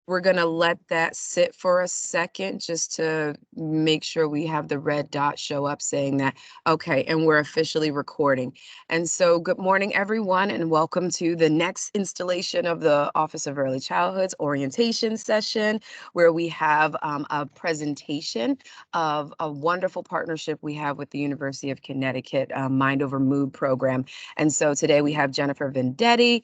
We're going to let that sit for a second just to make sure we have the red dot show up saying that, okay, and we're officially recording. And so good morning, everyone, and welcome to the next installation of the Office of Early Childhood's orientation session, where we have a presentation of a wonderful partnership we have with the University of Connecticut Mind Over Mood program. And so today we have Jennifer Vendetti,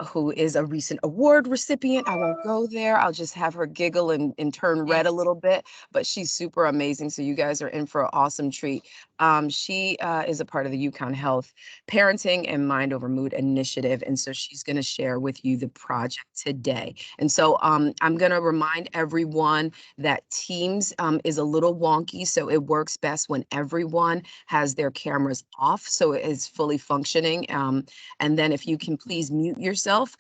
who is a recent award recipient. I won't go there. I'll just have her giggle and turn red a little bit, but she's super amazing. So you guys are in for an awesome treat. She is a part of the UConn Health Parenting and Mind Over Mood Initiative. And so she's going to share with you the project today. And so I'm going to remind everyone that Teams is a little wonky. So it works best when everyone has their cameras off, so it is fully functioning. And then if you can please mute yourself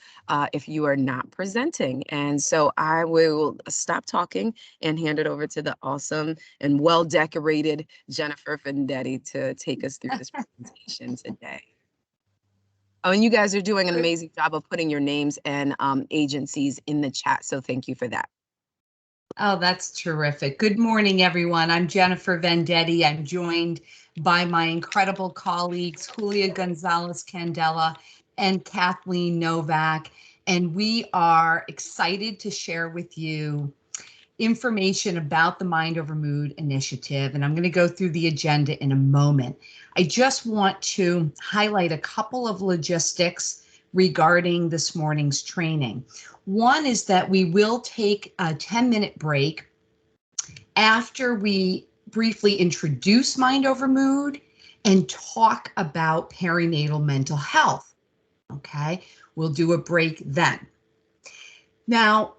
if you are not presenting. And so I will stop talking and hand it over to the awesome and well-decorated Jennifer Vendetti to take us through this presentation today. Oh, and you guys are doing an amazing job of putting your names and agencies in the chat, so thank you for that. Oh, that's terrific. Good morning, everyone. I'm Jennifer Vendetti. I'm joined by my incredible colleagues, Julia Gonzalez-Candela and Kathleen Novak, and we are excited to share with you information about the Mind Over Mood initiative, and I'm going to go through the agenda in a moment. I just want to highlight a couple of logistics regarding this morning's training. One is that we will take a 10-minute break after we briefly introduce Mind Over Mood and talk about perinatal mental health. Okay, we'll do a break then. Now,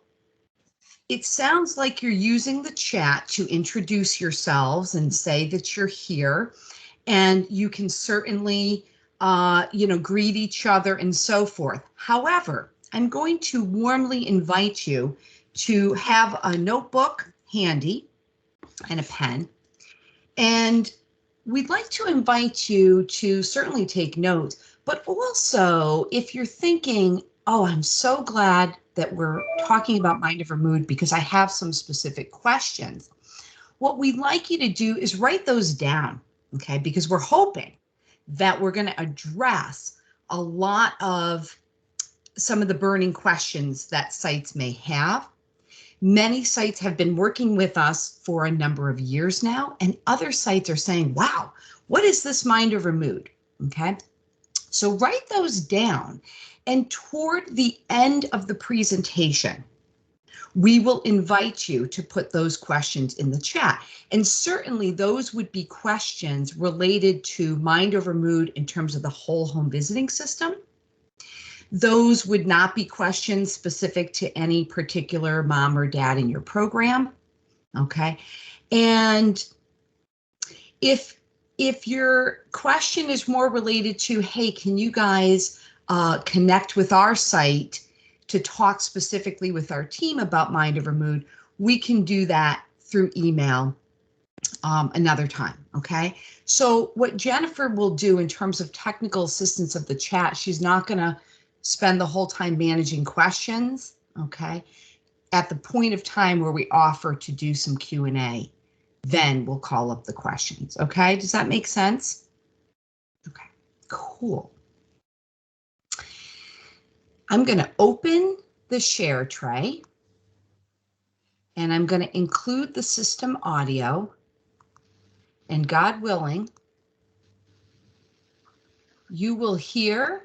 it sounds like you're using the chat to introduce yourselves and say that you're here, and you can certainly, greet each other and so forth. However, I'm going to warmly invite you to have a notebook handy and a pen, and we'd like to invite you to certainly take notes, but also if you're thinking, oh, I'm so glad that we're talking about Mind Over Mood because I have some specific questions. What we'd like you to do is write those down, okay? Because we're hoping that we're going to address a lot of some of the burning questions that sites may have. Many sites have been working with us for a number of years now, and other sites are saying, wow, what is this Mind Over Mood? Okay, so write those down, and toward the end of the presentation, we will invite you to put those questions in the chat. And certainly those would be questions related to Mind Over Mood in terms of the whole home visiting system. Those would not be questions specific to any particular mom or dad in your program, okay? And if your question is more related to, hey, can you guys connect with our site to talk specifically with our team about Mind Over Mood, we can do that through email another time, okay? So what Jennifer will do in terms of technical assistance of the chat, she's not gonna spend the whole time managing questions, okay? At the point of time where we offer to do some Q&A, then we'll call up the questions, okay? Does that make sense? Okay, cool. I'm gonna open the share tray, and I'm gonna include the system audio, and God willing, you will hear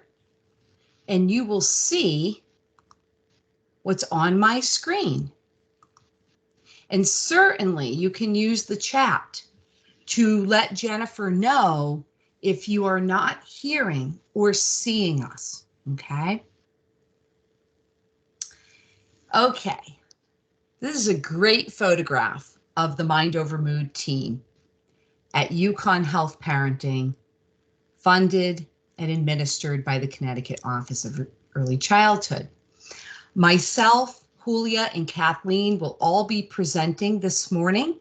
and you will see what's on my screen. And certainly you can use the chat to let Jennifer know if you are not hearing or seeing us, okay? Okay, this is a great photograph of the Mind Over Mood team at UConn Health Parenting, funded and administered by the Connecticut Office of Early Childhood. Myself, Julia, and Kathleen will all be presenting this morning,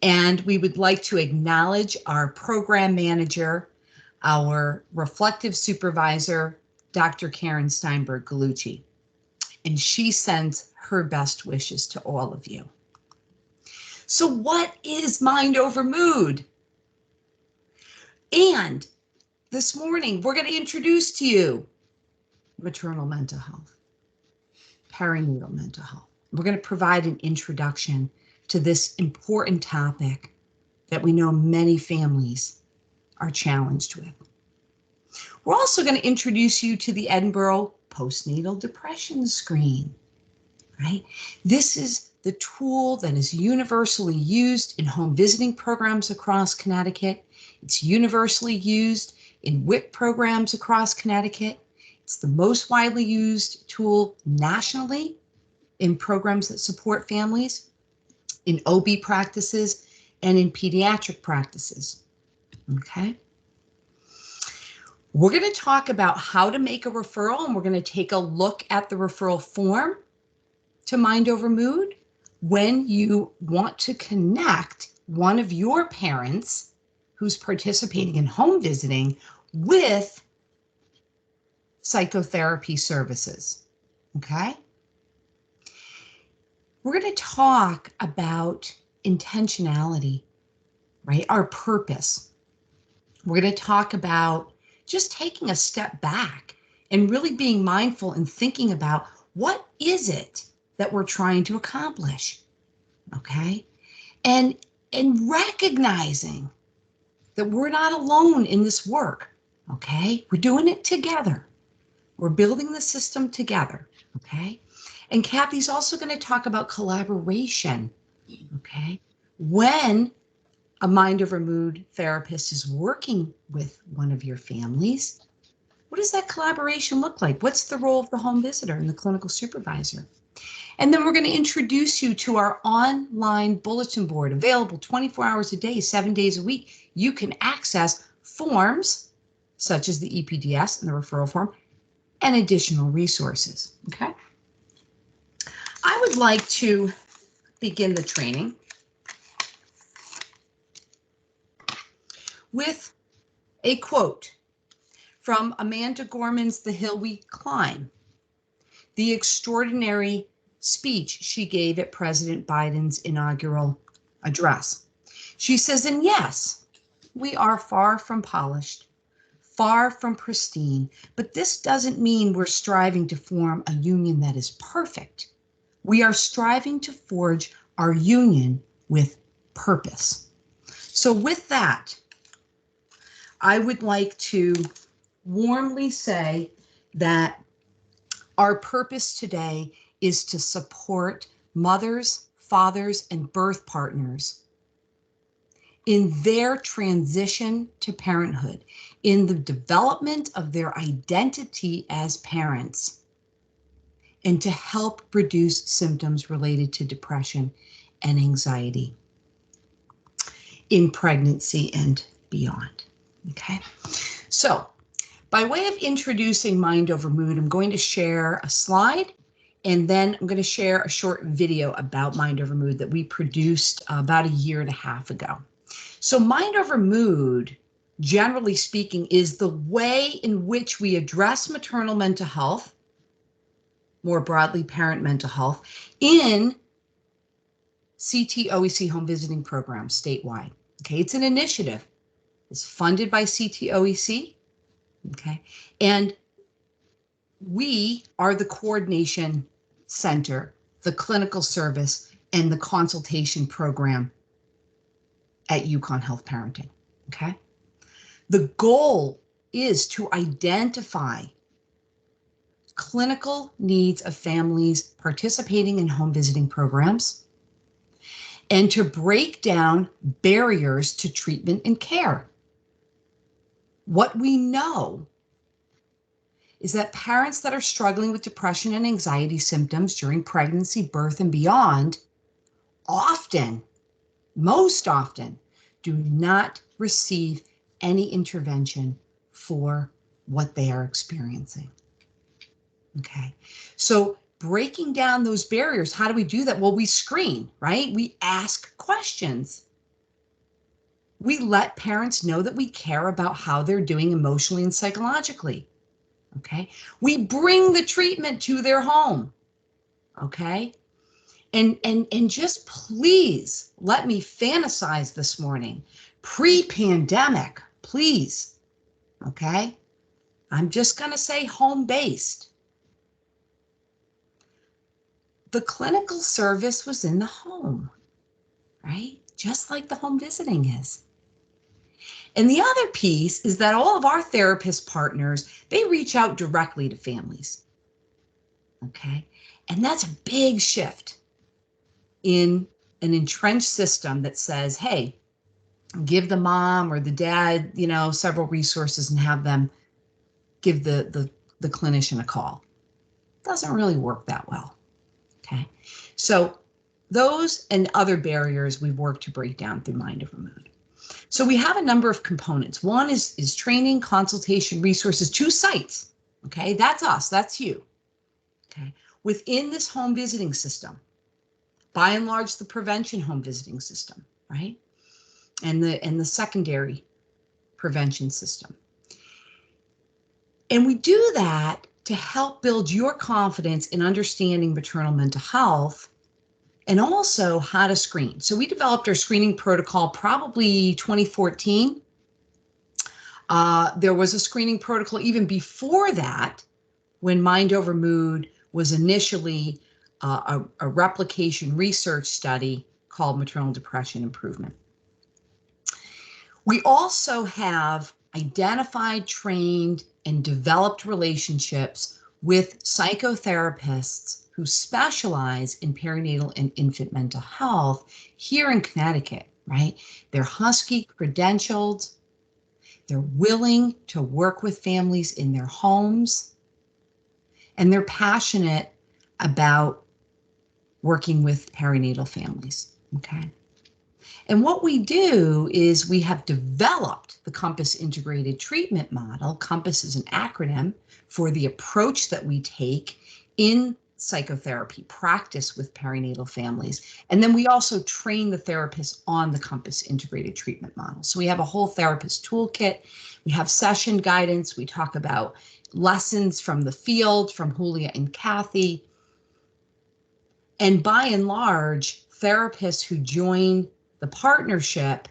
and we would like to acknowledge our program manager, our reflective supervisor, Dr. Karen Steinberg-Galucci. and she sends her best wishes to all of you. So what is mind over mood? And this morning, we're going to introduce to you maternal mental health, perinatal mental health. We're going to provide an introduction to this important topic that we know many families are challenged with. We're also going to introduce you to the Edinburgh postnatal depression screen, right? This is the tool that is universally used in home visiting programs across Connecticut. It's universally used in WIC programs across Connecticut. It's the most widely used tool nationally in programs that support families, in OB practices, and in pediatric practices, okay? We're going to talk about how to make a referral, and we're going to take a look at the referral form to Mind Over Mood when you want to connect one of your parents who's participating in home visiting with psychotherapy services, okay? We're going to talk about intentionality, right? Our purpose. We're going to talk about just taking a step back and really being mindful and thinking about what is it that we're trying to accomplish, okay? And recognizing that we're not alone in this work, okay? We're doing it together. We're building the system together, okay? And Kathy's also going to talk about collaboration, okay? When a Mind Over Mood therapist is working with one of your families, what does that collaboration look like? What's the role of the home visitor and the clinical supervisor? And then we're going to introduce you to our online bulletin board, available 24 hours a day, 7 days a week. You can access forms such as the EPDS and the referral form and additional resources, okay? I would like to begin the training with a quote from Amanda Gorman's The Hill We Climb, the extraordinary speech she gave at President Biden's inaugural address. She says, and yes, we are far from polished, far from pristine, but this doesn't mean we're striving to form a union that is perfect. We are striving to forge our union with purpose. So with that, I would like to warmly say that our purpose today is to support mothers, fathers, and birth partners in their transition to parenthood, in the development of their identity as parents, and to help reduce symptoms related to depression and anxiety in pregnancy and beyond. Okay, so by way of introducing Mind Over Mood, I'm going to share a slide, and then I'm going to share a short video about Mind Over Mood that we produced about a year and a half ago. So Mind Over Mood, generally speaking, is the way in which we address maternal mental health, more broadly parent mental health, in CT OEC home visiting programs statewide. Okay, it's an initiative. It's funded by CT OEC. Okay, and we are the coordination center, the clinical service, and the consultation program at UConn Health Parenting. Okay, the goal is to identify clinical needs of families participating in home visiting programs and to break down barriers to treatment and care. What we know is that parents that are struggling with depression and anxiety symptoms during pregnancy, birth, and beyond often, most often, do not receive any intervention for what they are experiencing. Okay, so breaking down those barriers, how do we do that? Well, we screen, right? We ask questions. We let parents know that we care about how they're doing emotionally and psychologically. Okay, we bring the treatment to their home. okay? And just please let me fantasize this morning. Pre-pandemic, please, okay? I'm just going to say home-based. The clinical service was in the home, right? Just like the home visiting is. And the other piece is that all of our therapist partners, they reach out directly to families, okay? And that's a big shift in an entrenched system that says, hey, give the mom or the dad, several resources and have them give the clinician a call. Doesn't really work that well, okay? So those and other barriers we've worked to break down through Mind Over Mood. So we have a number of components. One is training, consultation, resources, 2 sites, okay? That's us, that's you, okay? Within this home visiting system, by and large, the prevention home visiting system, right? And the secondary prevention system. And we do that to help build your confidence in understanding maternal mental health and also how to screen. So we developed our screening protocol probably 2014. There was a screening protocol even before that when Mind Over Mood was initially a replication research study called Maternal Depression Improvement. We also have identified, trained, and developed relationships with psychotherapists who specialize in perinatal and infant mental health here in Connecticut, right? They're Husky credentialed. They're willing to work with families in their homes, and they're passionate about working with perinatal families, okay? And what we do is we have developed the COMPASS integrated treatment model. COMPASS is an acronym for the approach that we take in psychotherapy practice with perinatal families. And then we also train the therapists on the COMPASS integrated treatment model. So we have a whole therapist toolkit. We have session guidance. We talk about lessons from the field from Julia and Kathy. And by and large, therapists who join the partnership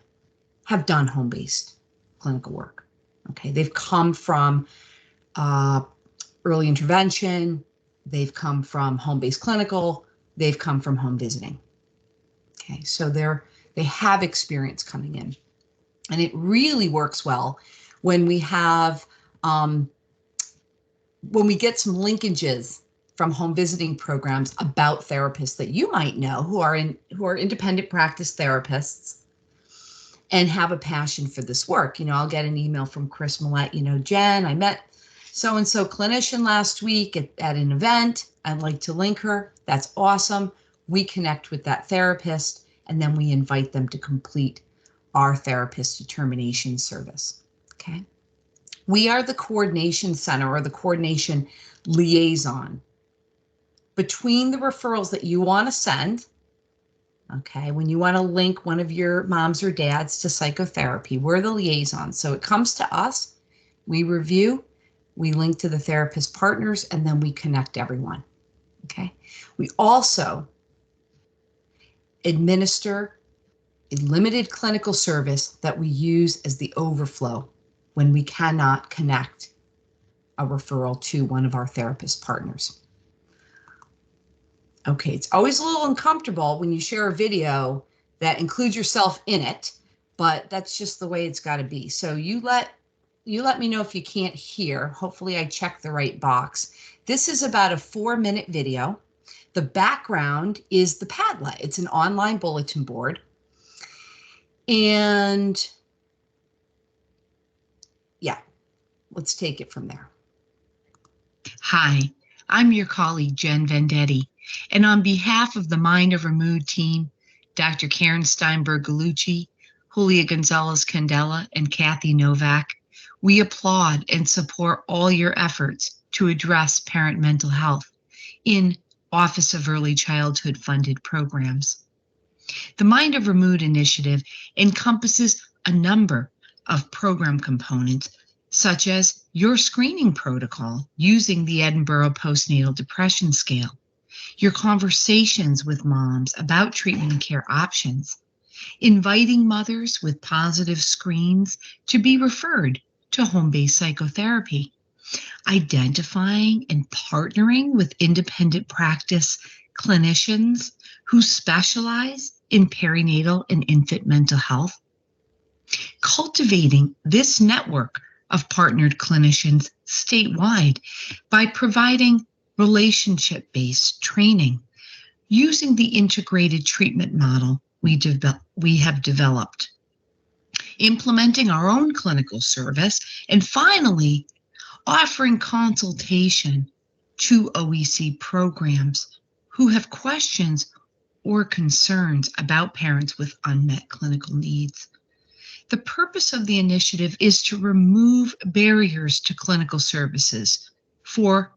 have done home-based clinical work. Okay, they've come from early intervention, they've come from home-based clinical, they've come from home visiting. Okay, so they have experience coming in, and it really works well when we have when we get some linkages from home visiting programs about therapists that you might know who are independent practice therapists and have a passion for this work. I'll get an email from Chris Millette, Jen, I met so-and-so clinician last week at an event. I'd like to link her. That's awesome. We connect with that therapist, and then we invite them to complete our therapist determination service, okay? We are the coordination center or the coordination liaison between the referrals that you want to send, okay, when you want to link one of your moms or dads to psychotherapy, we're the liaison. So it comes to us, we review, we link to the therapist partners, and then we connect everyone, okay? We also administer a limited clinical service that we use as the overflow when we cannot connect a referral to one of our therapist partners. Okay, it's always a little uncomfortable when you share a video that includes yourself in it, but that's just the way it's got to be. So you let me know if you can't hear. Hopefully I checked the right box. This is about a 4-minute video. The background is the Padlet. It's an online bulletin board. And yeah, let's take it from there. Hi, I'm your colleague, Jen Vendetti, and on behalf of the Mind Over Mood team, Dr. Karen Steinberg-Galucci, Julia Gonzalez-Candela, and Kathy Novak, we applaud and support all your efforts to address parent mental health in Office of Early Childhood funded programs. The Mind Over Mood initiative encompasses a number of program components, such as your screening protocol using the Edinburgh Postnatal Depression Scale, your conversations with moms about treatment and care options, inviting mothers with positive screens to be referred to home-based psychotherapy, identifying and partnering with independent practice clinicians who specialize in perinatal and infant mental health, cultivating this network of partnered clinicians statewide by providing relationship-based training using the integrated treatment model we have developed, implementing our own clinical service, and finally, offering consultation to OEC programs who have questions or concerns about parents with unmet clinical needs. The purpose of the initiative is to remove barriers to clinical services for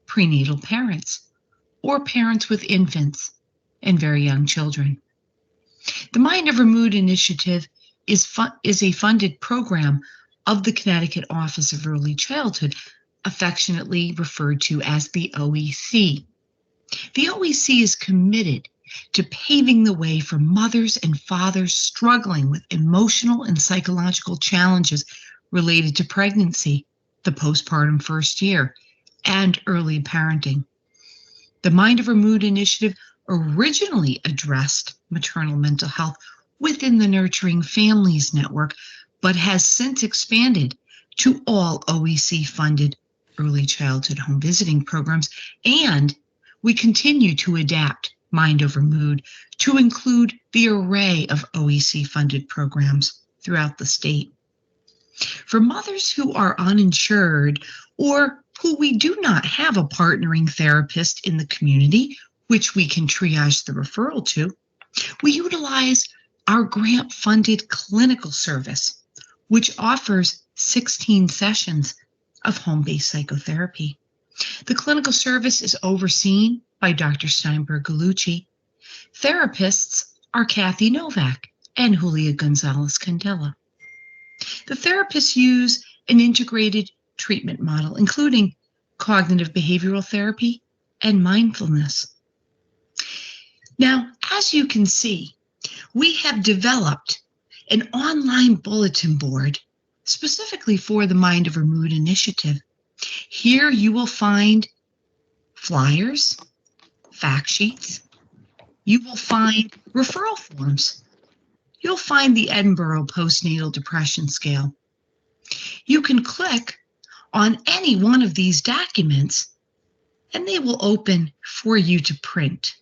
prenatal parents or parents with infants and very young children. The Mind Over Mood initiative is a funded program of the Connecticut Office of Early Childhood, affectionately referred to as the OEC. The OEC is committed to paving the way for mothers and fathers struggling with emotional and psychological challenges related to pregnancy, the postpartum first year, and early parenting. The Mind Over Mood initiative originally addressed maternal mental health within the Nurturing Families Network, but has since expanded to all OEC-funded early childhood home visiting programs, and we continue to adapt Mind Over Mood to include the array of OEC-funded programs throughout the state. For mothers who are uninsured or who we do not have a partnering therapist in the community, which we can triage the referral to, we utilize our grant-funded clinical service, which offers 16 sessions of home-based psychotherapy. The clinical service is overseen by Dr. Steinberg-Galucci. Therapists are Kathy Novak and Julia Gonzalez-Candela. The therapists use an integrated treatment model, including cognitive behavioral therapy and mindfulness. Now, as you can see, we have developed an online bulletin board specifically for the Mind Over Mood initiative. Here you will find flyers, fact sheets. You will find referral forms. You'll find the Edinburgh Postnatal Depression Scale. You can click on any one of these documents and they will open for you to print.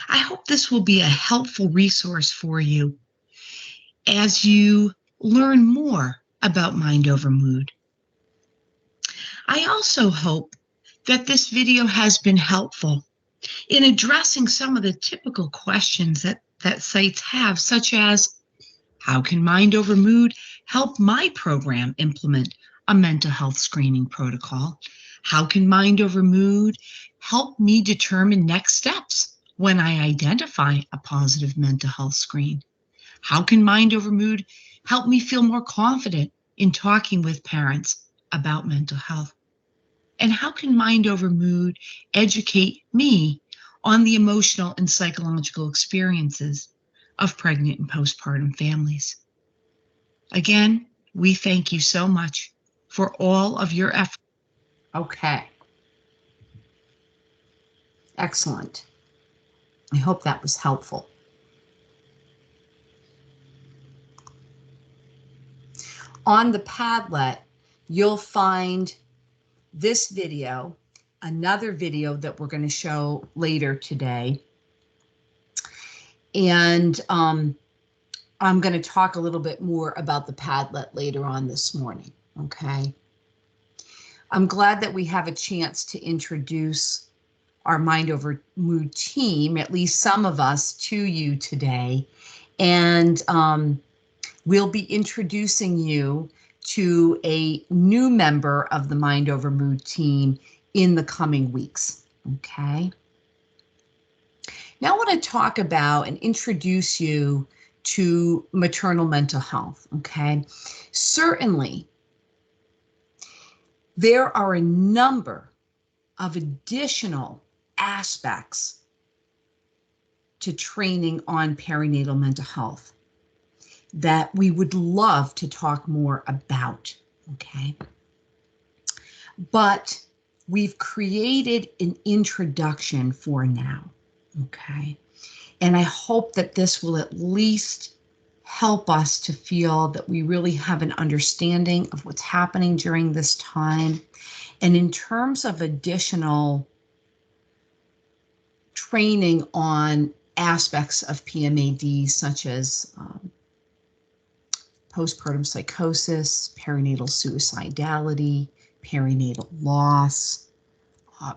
I hope this will be a helpful resource for you as you learn more about Mind Over Mood. I also hope that this video has been helpful in addressing some of the typical questions that sites have, such as, how can Mind Over Mood help my program implement a mental health screening protocol? How can Mind Over Mood help me determine next steps when I identify a positive mental health screen? How can Mind Over Mood help me feel more confident in talking with parents about mental health? And how can Mind Over Mood educate me on the emotional and psychological experiences of pregnant and postpartum families? Again, we thank you so much for all of your efforts. Okay. Excellent. I hope that was helpful. On the Padlet, you'll find this video, another video that we're going to show later today. And I'm going to talk a little bit more about the Padlet later on this morning, okay? I'm glad that we have a chance to introduce our Mind Over Mood team, at least some of us, to you today. And we'll be introducing you to a new member of the Mind Over Mood team in the coming weeks, okay? Now I want to talk about and introduce you to maternal mental health, okay? Certainly, there are a number of additional aspects to training on perinatal mental health that we would love to talk more about, okay? But we've created an introduction for now, okay? And I hope that this will at least help us to feel that we really have an understanding of what's happening during this time. And in terms of additional training on aspects of PMAD, such as postpartum psychosis, perinatal suicidality, perinatal loss,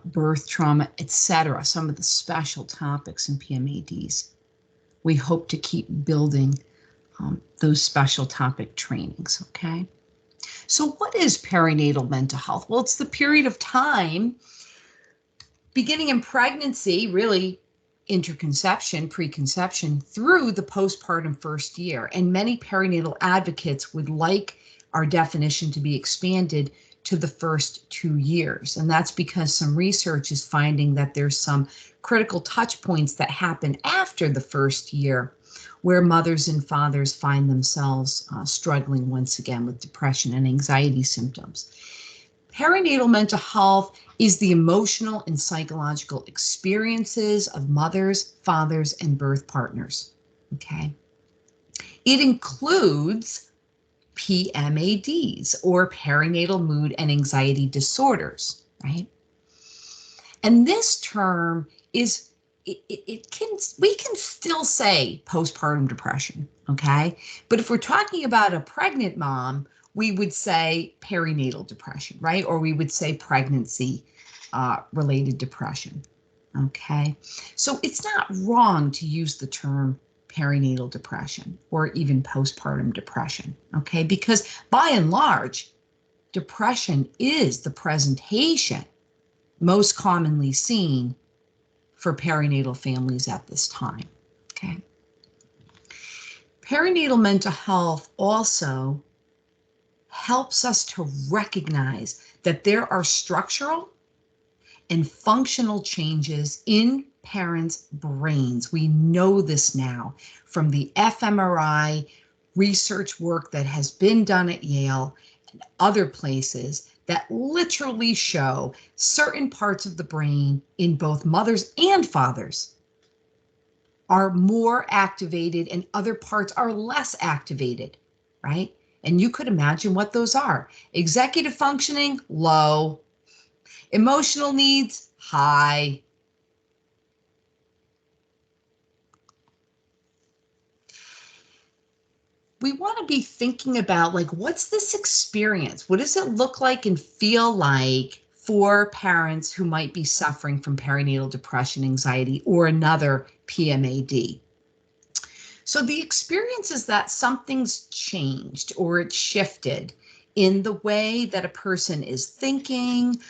birth trauma, etc., some of the special topics in PMADs. We hope to keep building those special topic trainings, okay? So what is perinatal mental health? Well, it's the period of time beginning in pregnancy, really interconception, preconception, through the postpartum first year. And many perinatal advocates would like our definition to be expanded to the first 2 years. And that's because some research is finding that there's some critical touch points that happen after the first year where mothers and fathers find themselves struggling once again with depression and anxiety symptoms. Perinatal mental health is the emotional and psychological experiences of mothers, fathers, and birth partners, okay? It includes PMADs, or perinatal mood and anxiety disorders, right? And this term is, we can still say postpartum depression, okay? But if we're talking about a pregnant mom, we would say perinatal depression, right? Or we would say pregnancy related depression, okay? So it's not wrong to use the term perinatal depression or even postpartum depression, okay? Because by and large, depression is the presentation most commonly seen for perinatal families at this time, okay? Perinatal mental health also helps us to recognize that there are structural and functional changes in parents' brains. We know this now from the fMRI research work that has been done at Yale and other places that literally show certain parts of the brain in both mothers and fathers are more activated and other parts are less activated, right? And you could imagine what those are. Executive functioning, low. Emotional needs, high. We want to be thinking about, like, what's this experience? What does it look like and feel like for parents who might be suffering from perinatal depression, anxiety, or another PMAD? So the experience is that something's changed or it's shifted in the way that a person is thinking,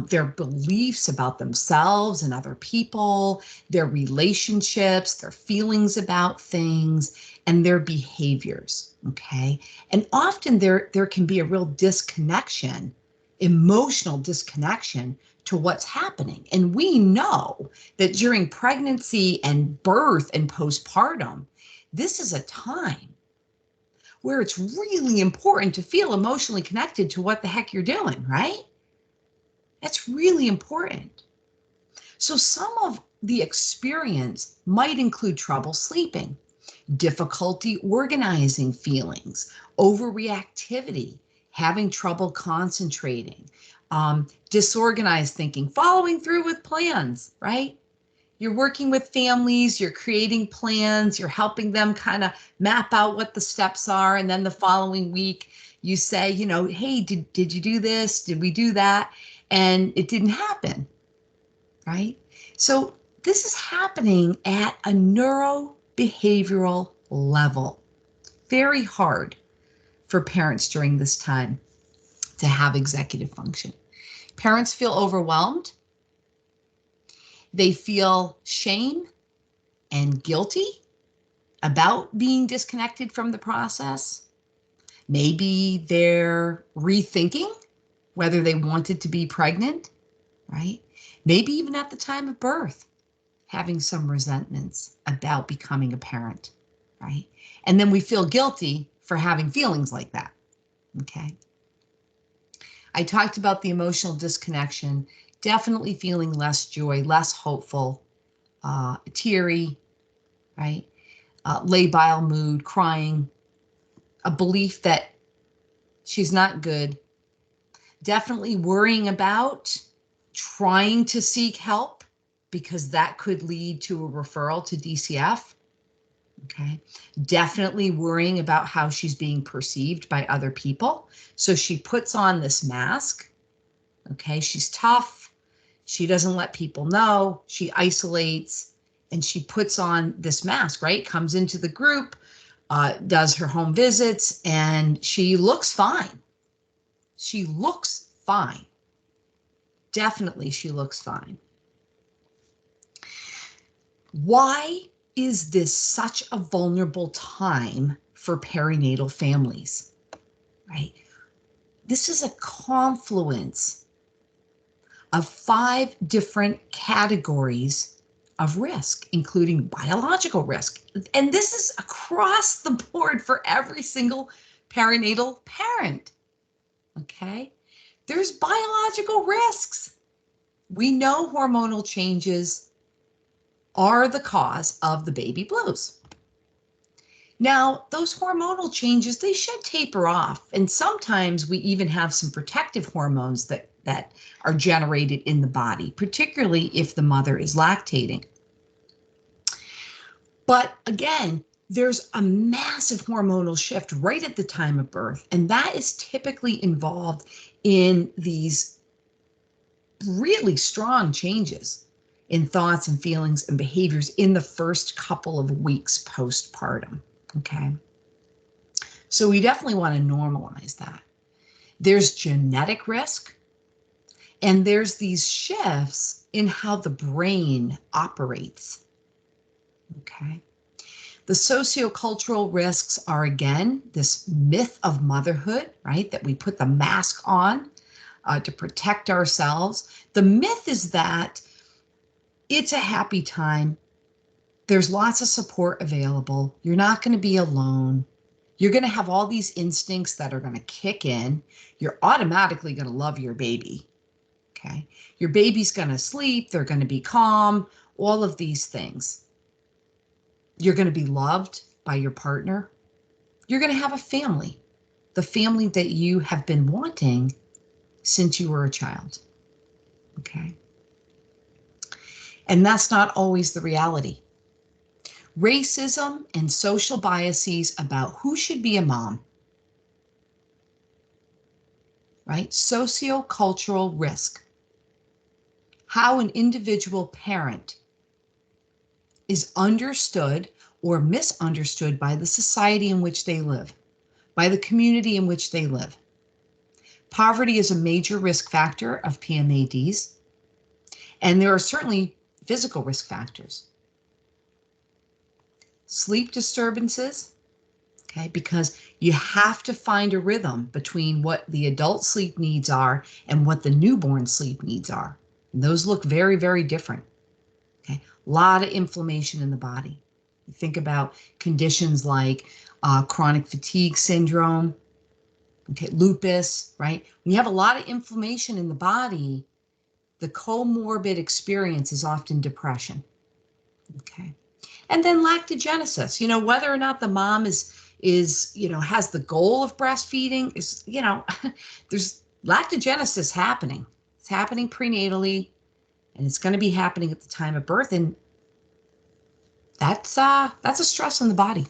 their beliefs about themselves and other people, their relationships, their feelings about things, and their behaviors, okay? And often there can be a real disconnection, emotional disconnection to what's happening. And we know that during pregnancy and birth and postpartum, this is a time where it's really important to feel emotionally connected to what the heck you're doing, right? That's really important. So some of the experience might include trouble sleeping, difficulty organizing feelings, overreactivity, having trouble concentrating, disorganized thinking, following through with plans, right? You're working with families, you're creating plans, you're helping them kind of map out what the steps are. And then the following week you say, you know, hey, did you do this? Did we do that? And it didn't happen, right? So this is happening at a neurobehavioral level. Very hard for parents during this time to have executive function. Parents feel overwhelmed. They feel shame and guilty about being disconnected from the process. Maybe they're rethinking whether they wanted to be pregnant, right? Maybe even at the time of birth, having some resentments about becoming a parent, right? And then we feel guilty for having feelings like that, okay? I talked about the emotional disconnection, definitely feeling less joy, less hopeful, teary, right? Labile mood, crying, a belief that she's not good, definitely worrying about trying to seek help because that could lead to a referral to DCF. Okay. Definitely worrying about how she's being perceived by other people. So she puts on this mask. Okay. She's tough. She doesn't let people know. She isolates and she puts on this mask, right? Comes into the group, does her home visits, and she looks fine. She looks fine. Definitely, she looks fine. Why is this such a vulnerable time for perinatal families, right? This is a confluence of 5 different categories of risk, including biological risk. And this is across the board for every single perinatal parent, okay? There's biological risks. We know hormonal changes are the cause of the baby blues. Now, those hormonal changes, they should taper off. And sometimes we even have some protective hormones that are generated in the body, particularly if the mother is lactating. But again, there's a massive hormonal shift right at the time of birth. And that is typically involved in these really strong changes in thoughts and feelings and behaviors in the first couple of weeks postpartum, okay? So we definitely want to normalize that. There's genetic risk, and there's these shifts in how the brain operates, okay? The sociocultural risks are, again, this myth of motherhood, right? That we put the mask on to protect ourselves. The myth is that it's a happy time. There's lots of support available. You're not going to be alone. You're going to have all these instincts that are going to kick in. You're automatically going to love your baby. Okay. Your baby's going to sleep. They're going to be calm. All of these things. You're going to be loved by your partner. You're going to have a family, the family that you have been wanting since you were a child. Okay. And that's not always the reality. Racism and social biases about who should be a mom, right? Sociocultural risk. How an individual parent is understood or misunderstood by the society in which they live, by the community in which they live. Poverty is a major risk factor of PMADs, and there are certainly physical risk factors. Sleep disturbances, okay, because you have to find a rhythm between what the adult sleep needs are and what the newborn sleep needs are. And those look very, very different. Okay, a lot of inflammation in the body. You think about conditions like chronic fatigue syndrome, okay, lupus, right? When you have a lot of inflammation in the body, the comorbid experience is often depression. Okay. And then lactogenesis, whether or not the mom is, has the goal of breastfeeding is, there's lactogenesis happening. It's happening prenatally, and it's going to be happening at the time of birth. And that's a stress on the body.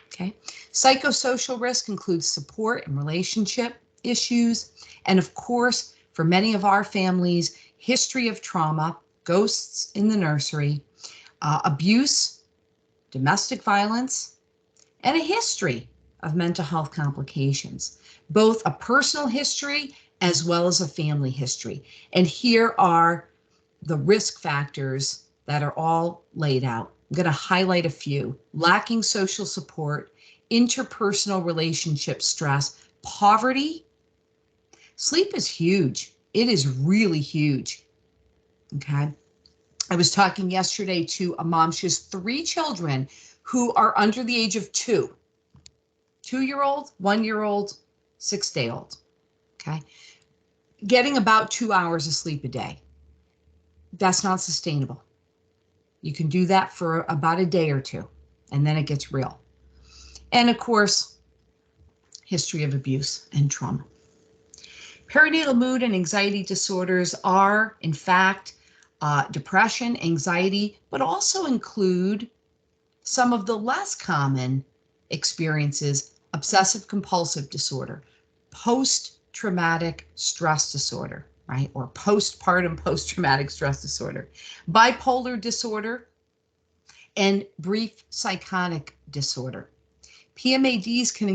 Okay. Psychosocial risk includes support and relationship issues. And of course, for many of our families, history of trauma, ghosts in the nursery, abuse, domestic violence, and a history of mental health complications, both a personal history as well as a family history. And here are the risk factors that are all laid out. I'm going to highlight a few. Lacking social support, interpersonal relationship stress, poverty. Sleep is huge. It is really huge. Okay. I was talking yesterday to a mom. She has 3 children who are under the age of 2. 2-year-old, 1-year-old, 6-day-old. Okay. Getting about 2 hours of sleep a day. That's not sustainable. You can do that for about a day or 2, and then it gets real. And of course, history of abuse and trauma. Perinatal mood and anxiety disorders are, in fact, depression, anxiety, but also include some of the less common experiences: obsessive compulsive disorder, post-traumatic stress disorder, right? Or postpartum post-traumatic stress disorder, bipolar disorder, and brief psychotic disorder. PMADs can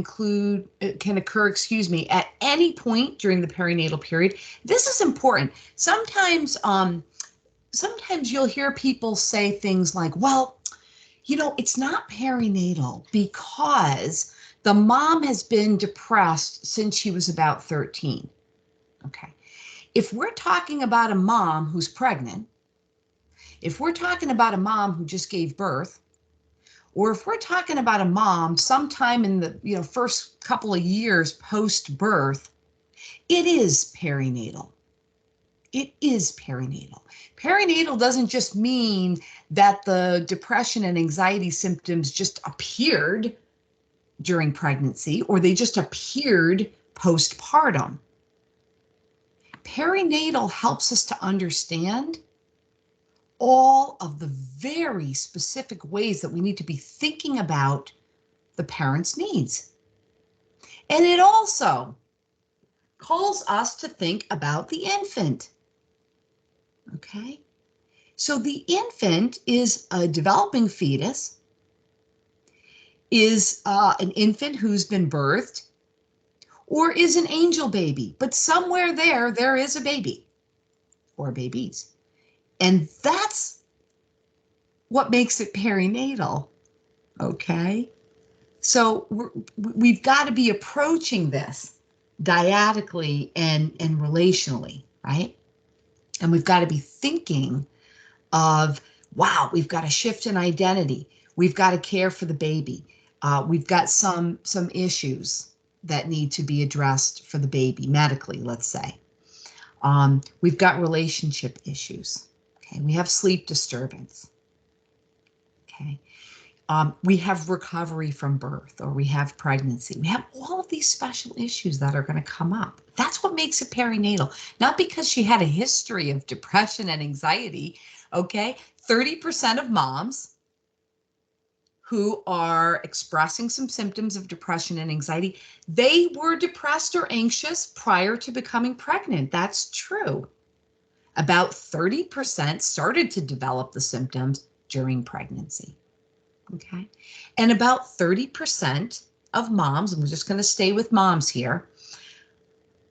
occur, at any point during the perinatal period. This is important. Sometimes you'll hear people say things like, well, it's not perinatal because the mom has been depressed since she was about 13. Okay. If we're talking about a mom who's pregnant, if we're talking about a mom who just gave birth, or if we're talking about a mom sometime in the first couple of years post-birth, it is perinatal. It is perinatal. Perinatal doesn't just mean that the depression and anxiety symptoms just appeared during pregnancy or they just appeared postpartum. Perinatal helps us to understand all of the very specific ways that we need to be thinking about the parent's needs. And it also calls us to think about the infant. Okay? So the infant is a developing fetus, is an infant who's been birthed, or is an angel baby. But somewhere there is a baby or babies. And that's what makes it perinatal, okay? So we've got to be approaching this dyadically and relationally, right? And we've got to be thinking of, wow, we've got a shift in identity. We've got to care for the baby. We've got some issues that need to be addressed for the baby medically, let's say. We've got relationship issues. Okay, we have sleep disturbance. Okay, we have recovery from birth, or we have pregnancy. We have all of these special issues that are going to come up. That's what makes it perinatal, not because she had a history of depression and anxiety. Okay, 30% of moms who are expressing some symptoms of depression and anxiety, they were depressed or anxious prior to becoming pregnant. That's true. About 30% started to develop the symptoms during pregnancy. Okay. And about 30% of moms, and we're just going to stay with moms here,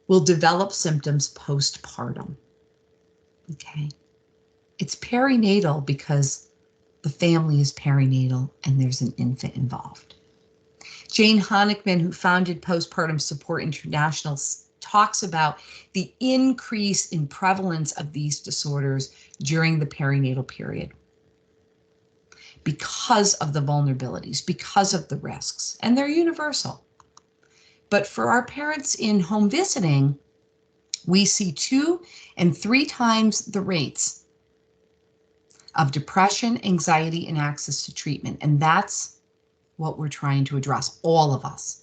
will develop symptoms postpartum. Okay. It's perinatal because the family is perinatal and there's an infant involved. Jane Honickman, who founded Postpartum Support International, talks about the increase in prevalence of these disorders during the perinatal period because of the vulnerabilities, because of the risks, and they're universal. But for our parents in home visiting, we see 2 and 3 times the rates of depression, anxiety, and access to treatment. And that's what we're trying to address, all of us.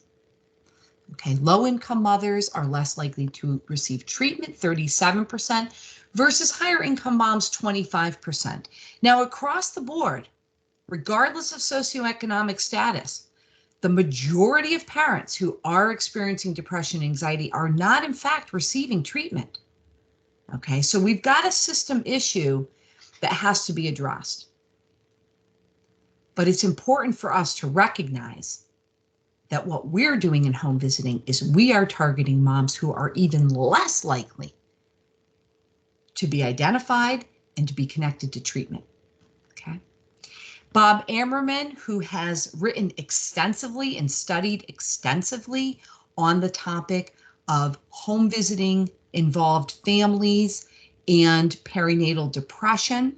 Okay, low-income mothers are less likely to receive treatment, 37%, versus higher-income moms, 25%. Now, across the board, regardless of socioeconomic status, the majority of parents who are experiencing depression and anxiety are not, in fact, receiving treatment. Okay, so we've got a system issue that has to be addressed. But it's important for us to recognize that what we're doing in home visiting is we are targeting moms who are even less likely to be identified and to be connected to treatment. Okay. Bob Ammerman, who has written extensively and studied extensively on the topic of home visiting involved families and perinatal depression.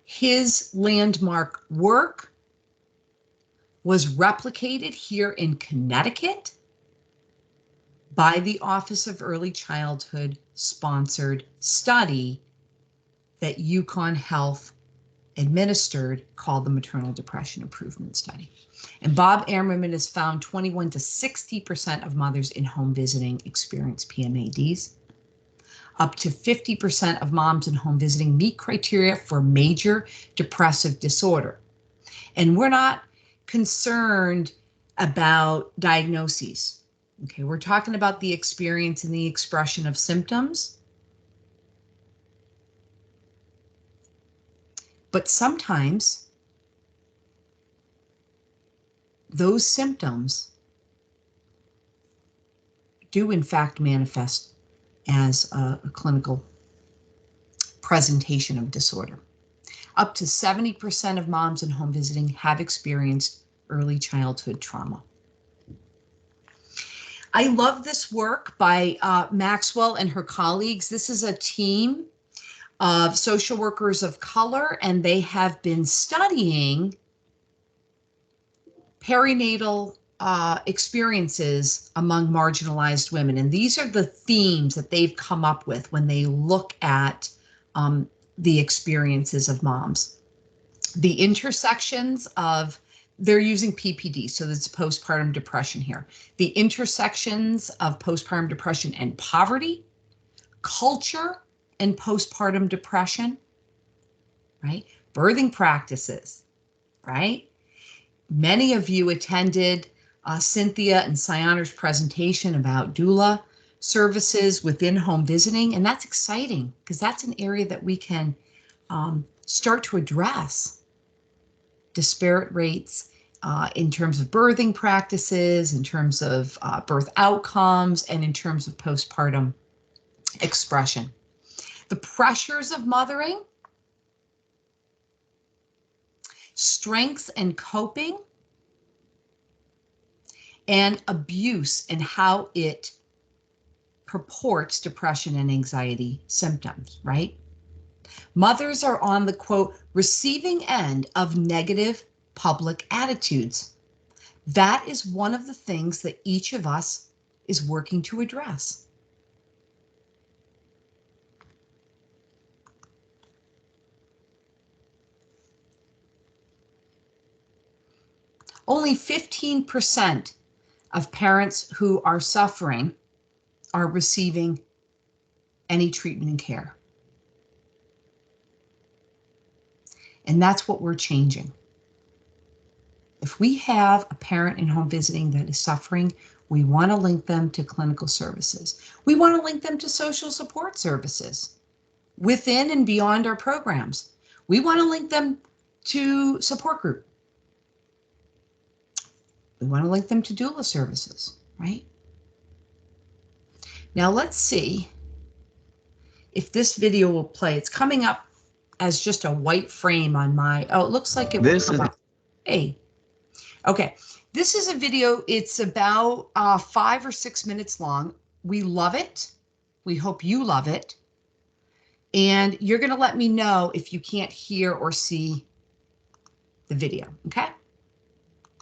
His landmark work was replicated here in Connecticut by the Office of Early Childhood sponsored study that UConn Health administered, called the Maternal Depression Improvement Study. And Bob Ammerman has found 21 to 60% of mothers in home visiting experience PMADs. Up to 50% of moms in home visiting meet criteria for major depressive disorder. And we're not concerned about diagnoses. Okay, we're talking about the experience and the expression of symptoms. But sometimes those symptoms do in fact manifest as a clinical presentation of disorder. Up to 70% of moms in home visiting have experienced early childhood trauma. I love this work by Maxwell and her colleagues. This is a team of social workers of color, and they have been studying perinatal experiences among marginalized women. And these are the themes that they've come up with when they look at the experiences of moms. The intersections of, they're using PPD, so that's postpartum depression here. The intersections of postpartum depression and poverty, culture and postpartum depression, right? Birthing practices, right? Many of you attended Cynthia and Cyander's presentation about doula services within home visiting, and that's exciting because that's an area that we can start to address disparate rates in terms of birthing practices, in terms of birth outcomes, and in terms of postpartum expression. The pressures of mothering, strengths and coping, and abuse and how it purports depression and anxiety symptoms, right? Mothers are on the, quote, receiving end of negative public attitudes. That is one of the things that each of us is working to address. Only 15% of parents who are suffering are receiving any treatment and care. And that's what we're changing. If we have a parent in home visiting that is suffering, we want to link them to clinical services. We want to link them to social support services within and beyond our programs. We want to link them to support group. We want to link them to doula services, right? Now let's see if this video will play. It's coming up as just a white frame on my, oh, it looks like it This will come is up. Hey, okay. This is a video, it's about 5 or 6 minutes long. We love it. We hope you love it. And you're gonna let me know if you can't hear or see the video, okay?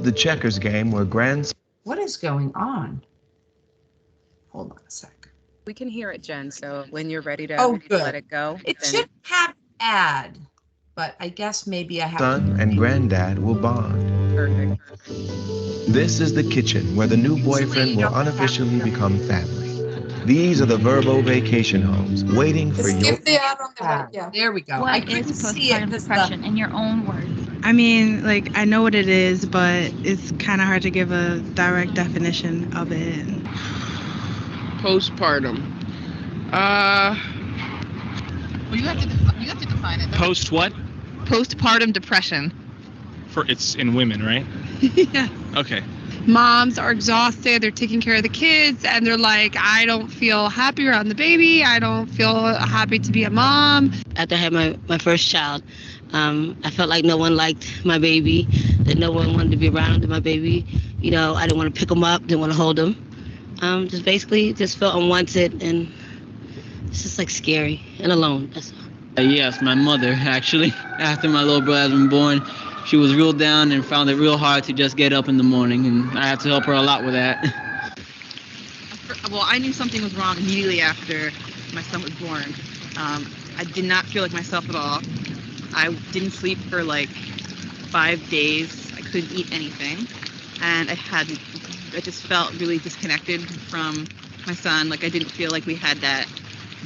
the checkers game where grand... What is going on? Hold on a sec. We can hear it, Jen. So when you're ready to Oh, good. let it go, It then should have ad, but I guess maybe I have son to. and granddad will bond. perfect. This is the kitchen where the new boyfriend will unofficially become family. These are the Verbo vacation homes waiting for your... Skip the ad on the right, yeah. There we go. I What couldn't is see it postpartum 'cause depression in your own words? I mean, like, I know what it is, but it's kind of hard to give a direct definition of it. Postpartum. Well, you have to define it. Post what? Postpartum depression. For it's in women, right? Yeah. Okay. Moms are exhausted, they're taking care of the kids, and they're like, I don't feel happy around the baby, I don't feel happy to be a mom. After I had my first child, I felt like no one liked my baby, that no one wanted to be around my baby. You know, I didn't want to pick him up, didn't want to hold him. Just basically just felt unwanted and It's just like scary and alone. That's all. Yes, my mother, actually. After my little brother had been born, she was real down and found it real hard to just get up in the morning, and I had to help her a lot with that. Well, I knew something was wrong immediately after my son was born. I did not feel like myself at all. I didn't sleep for like 5 days. I couldn't eat anything, and I just felt really disconnected from my son. Like I didn't feel like we had that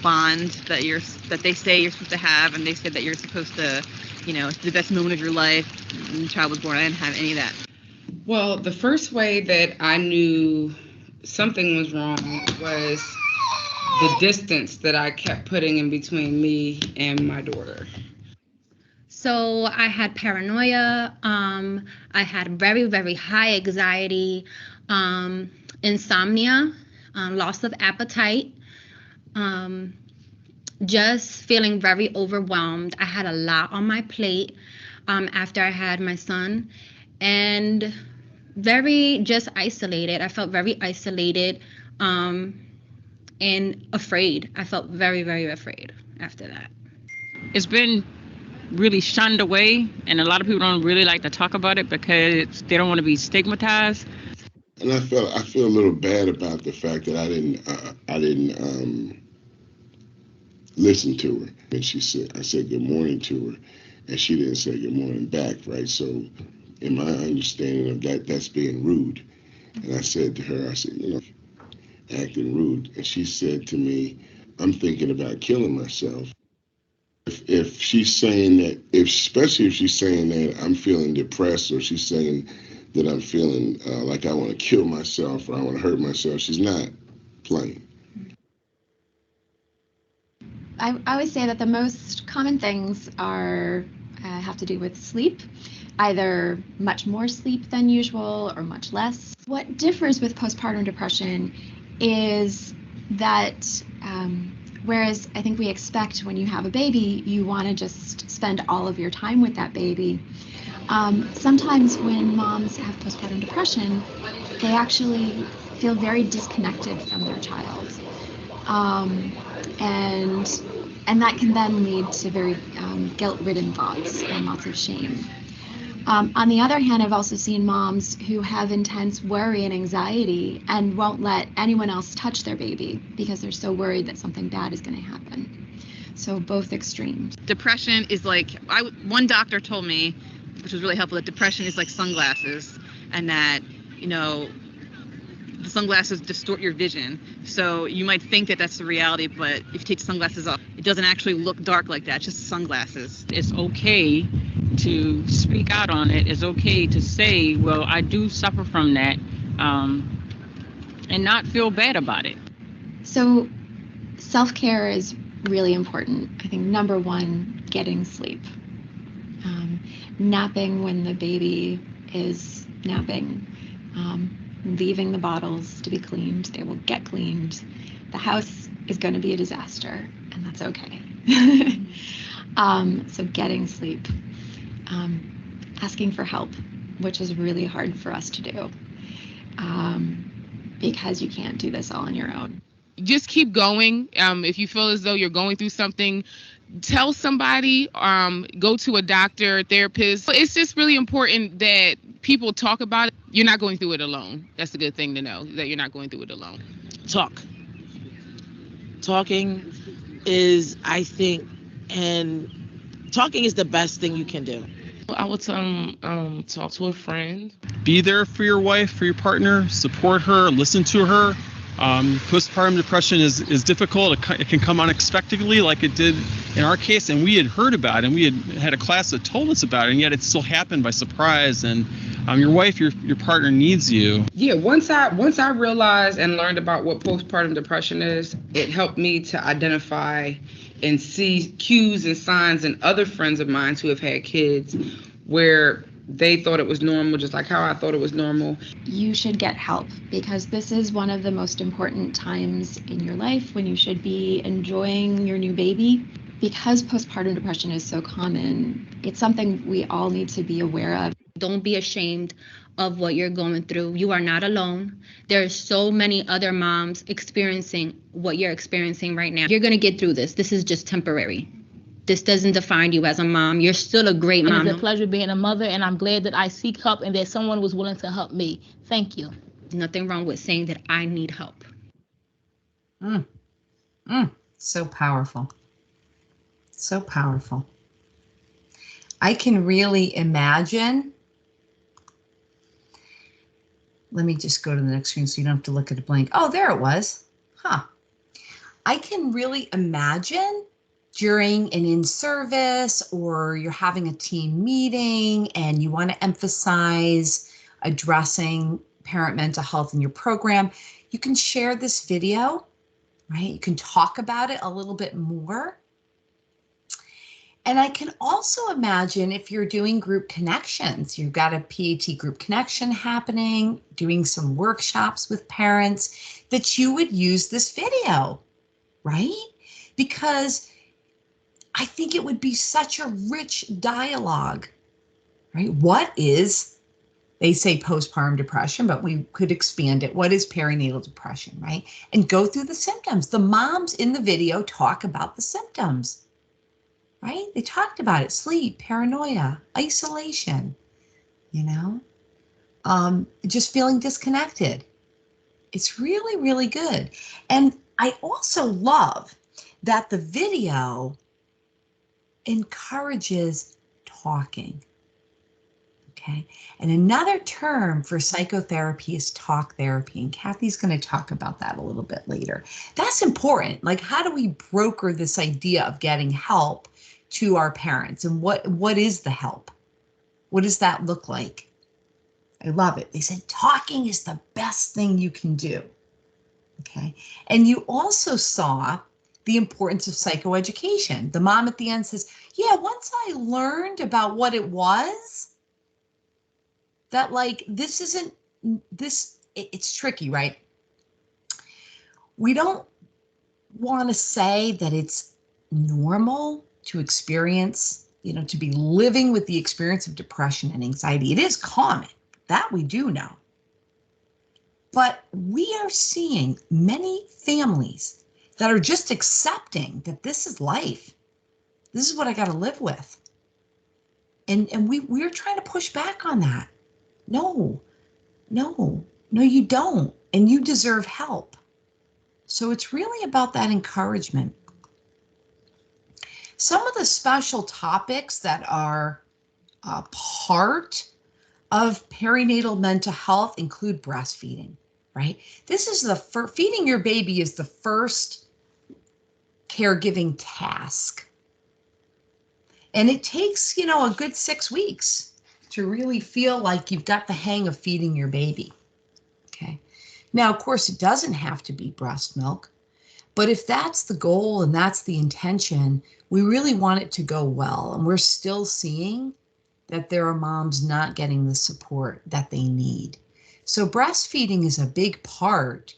bond that they say you're supposed to have, and they said that you're supposed to, it's the best moment of your life. When the child was born, I didn't have any of that. Well, the first way that I knew something was wrong was the distance that I kept putting in between me and my daughter. So I had paranoia. I had very, very high anxiety, insomnia, loss of appetite, just feeling very overwhelmed. I had a lot on my plate after I had my son, and very just isolated. I felt very isolated and afraid. I felt very, very afraid after that. It's been really shunned away, and a lot of people don't really like to talk about it because they don't want to be stigmatized. And I feel a little bad about the fact that I didn't listen to her. And I said good morning to her, and she didn't say good morning back, right? So in my understanding of that, that's being rude. And I said to her, acting rude. And she said to me, I'm thinking about killing myself. If she's saying that, especially if she's saying that I'm feeling depressed, or she's saying that I'm feeling like I want to kill myself or I want to hurt myself, she's not playing. I always say that the most common things have to do with sleep, either much more sleep than usual or much less. What differs with postpartum depression is that whereas I think we expect when you have a baby, you want to just spend all of your time with that baby. Sometimes when moms have postpartum depression, they actually feel very disconnected from their child. And that can then lead to very guilt-ridden thoughts and lots of shame. On the other hand, I've also seen moms who have intense worry and anxiety and won't let anyone else touch their baby because they're so worried that something bad is going to happen. So both extremes. Depression is like, one doctor told me, which was really helpful, that depression is like sunglasses, and that, the sunglasses distort your vision. So you might think that that's the reality, but if you take sunglasses off, it doesn't actually look dark like that, it's just sunglasses. It's okay to speak out on it. It's okay to say, well, I do suffer from that, and not feel bad about it. So self-care is really important. I think number one, getting sleep. Napping when the baby is napping. Leaving the bottles to be cleaned. They will get cleaned. The house is going to be a disaster, and that's okay. So getting sleep. Asking for help, which is really hard for us to do because you can't do this all on your own. Just keep going. If you feel as though you're going through something, tell somebody, go to a doctor, therapist. It's just really important that people talk about it. You're not going through it alone. That's a good thing to know, that you're not going through it alone. Talking is, I think, and talking is the best thing you can do. I would tell them, talk to a friend. Be there for your wife, for your partner, support her, listen to her. Postpartum depression is difficult. It can come unexpectedly, like it did in our case, and we had heard about it, and we had a class that told us about it, and yet it still happened by surprise. And your wife, your partner needs you. Yeah, once I realized and learned about what postpartum depression is, it helped me to identify and see cues and signs in other friends of mine who have had kids where they thought it was normal, just like how I thought it was normal. You should get help because this is one of the most important times in your life when you should be enjoying your new baby. Because postpartum depression is so common, it's something we all need to be aware of. Don't be ashamed of what you're going through. You are not alone. There are so many other moms experiencing what you're experiencing right now. You're going to get through this. This is just temporary. This doesn't define you as a mom. You're still a great mom. It's a pleasure being a mother, and I'm glad that I seek help and that someone was willing to help me. Thank you. Nothing wrong with saying that I need help. So powerful. So powerful. I can really imagine. Let me just go to the next screen so you don't have to look at a blank. Oh, there it was. I can really imagine during an in-service, or you're having a team meeting and you want to emphasize addressing parent mental health in your program, you can share this video, right? You can talk about it a little bit more. And I can also imagine if you're doing group connections, you've got a PAT group connection happening, doing some workshops with parents, that you would use this video, right? Because I think it would be such a rich dialogue, right? What is, they say postpartum depression, but we could expand it. What is perinatal depression, right? And go through the symptoms. The moms in the video talk about the symptoms, right? They talked about it: sleep, paranoia, isolation, just feeling disconnected. It's really, really good. And I also love that the video encourages talking. Okay. And another term for psychotherapy is talk therapy. And Kathy's going to talk about that a little bit later. That's important. Like, how do we broker this idea of getting help to our parents? And what is the help? What does that look like? I love it. They said talking is the best thing you can do. Okay. And you also saw the importance of psychoeducation. The mom at the end says, yeah, once I learned about what it was, that it's tricky, right? We don't want to say that it's normal to experience, to be living with the experience of depression and anxiety. It is common, that we do know. But we are seeing many families that are just accepting that this is life. This is what I got to live with. And we're trying to push back on that. No, you don't. And you deserve help. So it's really about that encouragement. Some of the special topics that are part of perinatal mental health include breastfeeding, right? This is feeding your baby is the first caregiving task. And it takes, a good 6 weeks to really feel like you've got the hang of feeding your baby. Okay. Now, of course, it doesn't have to be breast milk, but if that's the goal and that's the intention, we really want it to go well. And we're still seeing that there are moms not getting the support that they need. So breastfeeding is a big part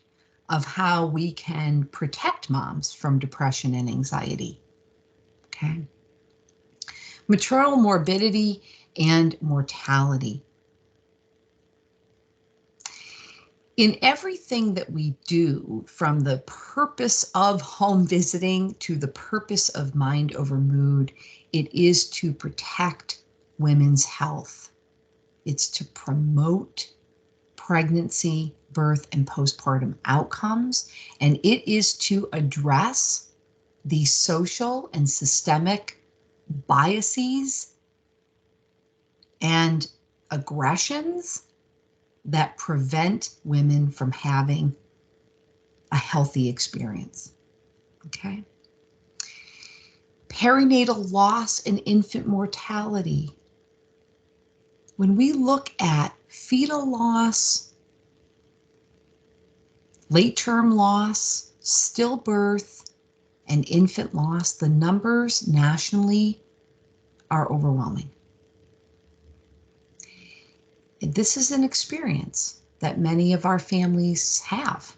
of how we can protect moms from depression and anxiety. Okay. Maternal morbidity and mortality. In everything that we do, from the purpose of home visiting to the purpose of Mind Over Mood, it is to protect women's health. It's to promote pregnancy, birth, and postpartum outcomes, and it is to address the social and systemic biases and aggressions that prevent women from having a healthy experience. Okay. Perinatal loss and infant mortality. When we look at fetal loss, late-term loss, stillbirth, and infant loss, the numbers nationally are overwhelming. And this is an experience that many of our families have.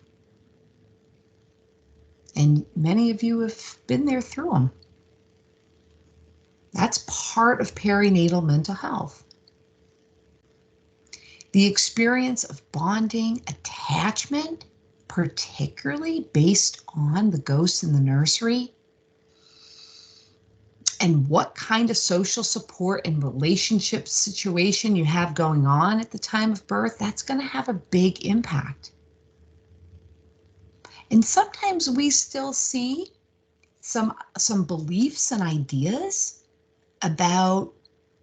And many of you have been there through them. That's part of perinatal mental health. The experience of bonding, attachment, particularly based on the ghosts in the nursery, and what kind of social support and relationship situation you have going on at the time of birth, that's going to have a big impact. And sometimes we still see some beliefs and ideas about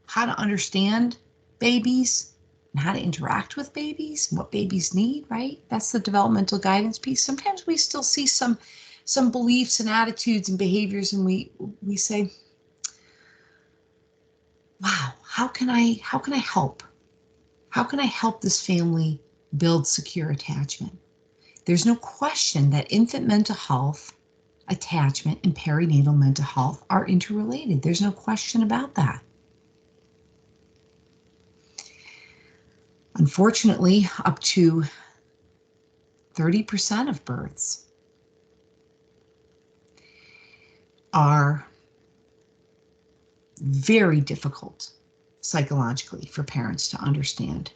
how to understand babies and how to interact with babies and what babies need, right? That's the developmental guidance piece. Sometimes we still see some beliefs and attitudes and behaviors, and we say, wow, how can I help? How can I help this family build secure attachment? There's no question that infant mental health, attachment, and perinatal mental health are interrelated. There's no question about that. Unfortunately, up to 30% of births are very difficult psychologically for parents to understand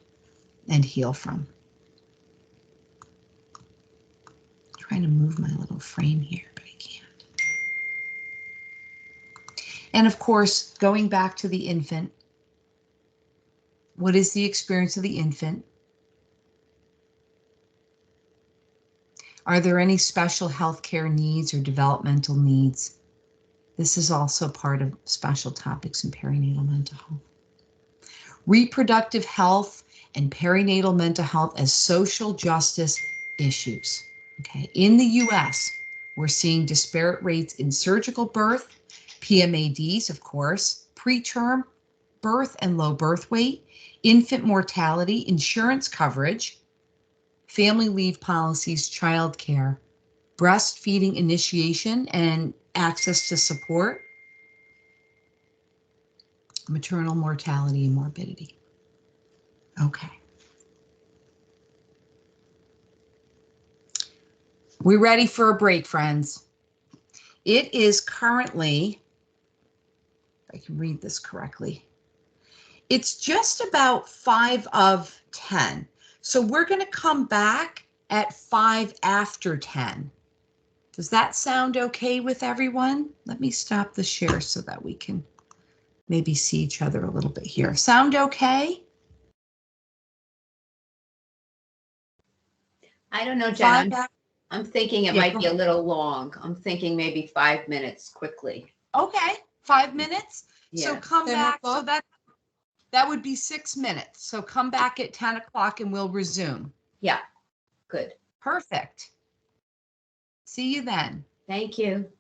and heal from. I'm trying to move my little frame here, but I can't. And of course, going back to the infant, what is the experience of the infant? Are there any special healthcare needs or developmental needs? This is also part of special topics in perinatal mental health. Reproductive health and perinatal mental health as social justice issues. Okay, in the US, we're seeing disparate rates in surgical birth, PMADs, of course, preterm birth and low birth weight, infant mortality, insurance coverage, family leave policies, childcare, breastfeeding initiation and access to support, maternal mortality and morbidity. Okay. We're ready for a break, friends. It is currently, if I can read this correctly, it's just about 5 of 10. So we're going to come back at 5 after 10. Does that sound okay with everyone? Let me stop the share so that we can maybe see each other a little bit here. Sound okay? I don't know, Jen. I'm thinking it Yeah, might go be a ahead. little long. I'm thinking maybe 5 minutes quickly. Okay, 5 minutes. So Yeah. come back. So that would be 6 minutes. So come back at 10 o'clock and we'll resume. Yeah, good. Perfect. See you then. Thank you.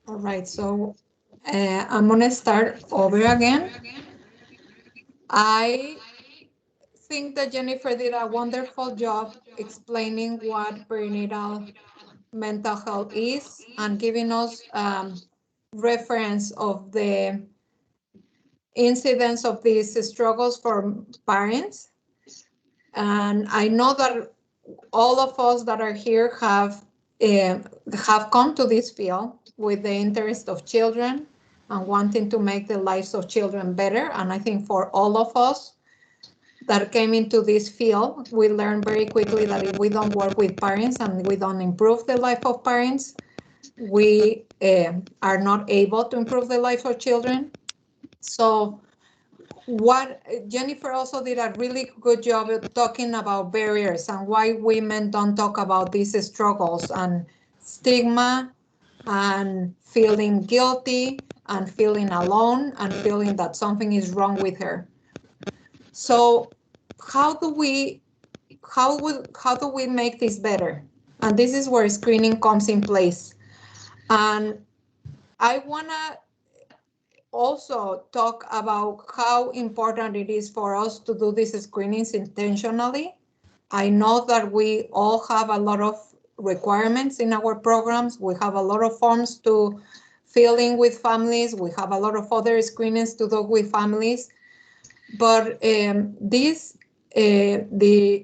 All right, so I'm gonna start over again. I think that Jennifer did a wonderful job explaining what perinatal mental health is and giving us reference of the incidence of these struggles for parents. And I know that all of us that are here have come to this field with the interest of children and wanting to make the lives of children better. And I think for all of us that came into this field, we learned very quickly that if we don't work with parents and we don't improve the life of parents, we are not able to improve the life of children. So what Jennifer also did a really good job of talking about barriers and why women don't talk about these struggles and stigma and feeling guilty and feeling alone and feeling that something is wrong with her. So how do we make this better? And this is where screening comes in place. And I wanna also talk about how important it is for us to do these screenings intentionally. I know that we all have a lot of requirements in our programs. We have a lot of forms to fill in with families. We have a lot of other screenings to do with families. But the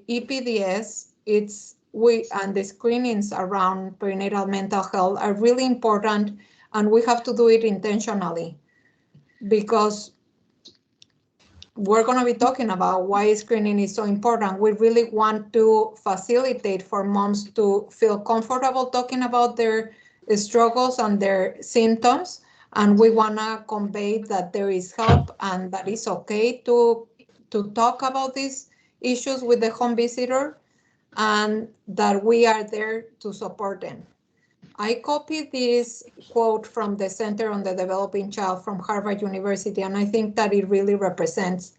EPDS, and the screenings around perinatal mental health are really important, and we have to do it intentionally, because we're going to be talking about why screening is so important. We really want to facilitate for moms to feel comfortable talking about their struggles and their symptoms. And we want to convey that there is help and that it's okay to talk about these issues with the home visitor, and that we are there to support them. I copied this quote from the Center on the Developing Child from Harvard University, and I think that it really represents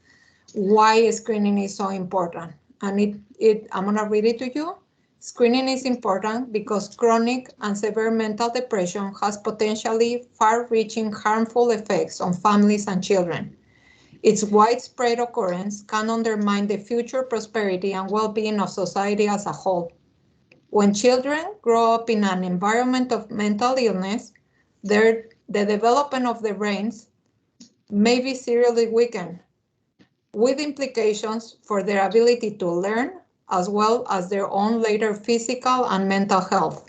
why screening is so important. And I'm gonna read it to you. Screening is important because chronic and severe mental depression has potentially far-reaching harmful effects on families and children. Its widespread occurrence can undermine the future prosperity and well-being of society as a whole. When children grow up in an environment of mental illness, the development of the brains may be seriously weakened, with implications for their ability to learn, as well as their own later physical and mental health.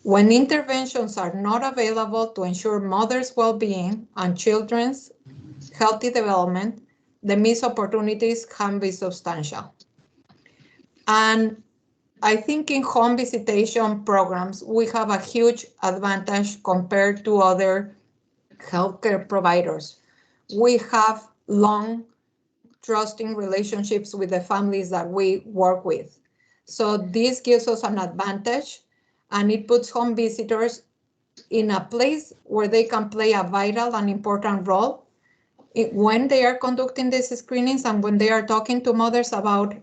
When interventions are not available to ensure mothers' well-being and children's healthy development, the missed opportunities can be substantial. And I think in home visitation programs, we have a huge advantage compared to other healthcare providers. We have long, trusting relationships with the families that we work with. So this gives us an advantage, and it puts home visitors in a place where they can play a vital and important role when they are conducting these screenings and when they are talking to mothers about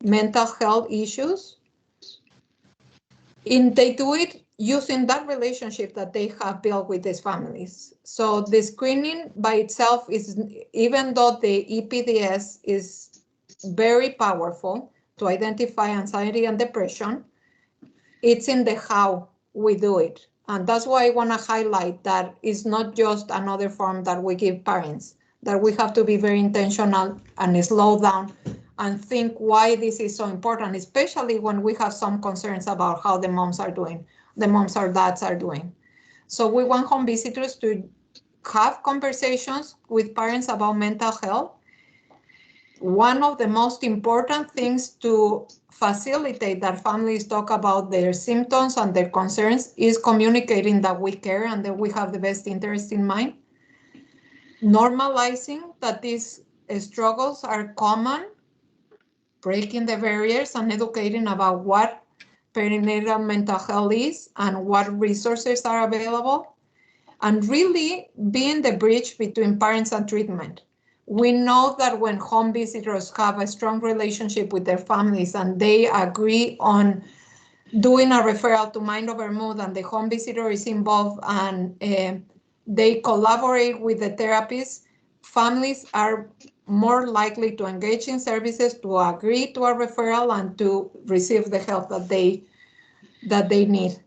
mental health issues. They do it using that relationship that they have built with these families. So the screening by itself is, even though the EPDS is very powerful to identify anxiety and depression, it's in the how we do it. And that's why I want to highlight that it's not just another form that we give parents, that we have to be very intentional and slow down and think why this is so important, especially when we have some concerns about how the moms are doing, the moms or dads are doing. So we want home visitors to have conversations with parents about mental health. One of the most important things to facilitate that families talk about their symptoms and their concerns is communicating that we care and that we have the best interest in mind. normalizing that these struggles are common, breaking the barriers and educating about what perinatal mental health is and what resources are available, and really being the bridge between parents and treatment. We know that when home visitors have a strong relationship with their families and they agree on doing a referral to Mind Over Mood and the home visitor is involved and they collaborate with the therapist, families are more likely to engage in services, to agree to a referral, and to receive the help that they need.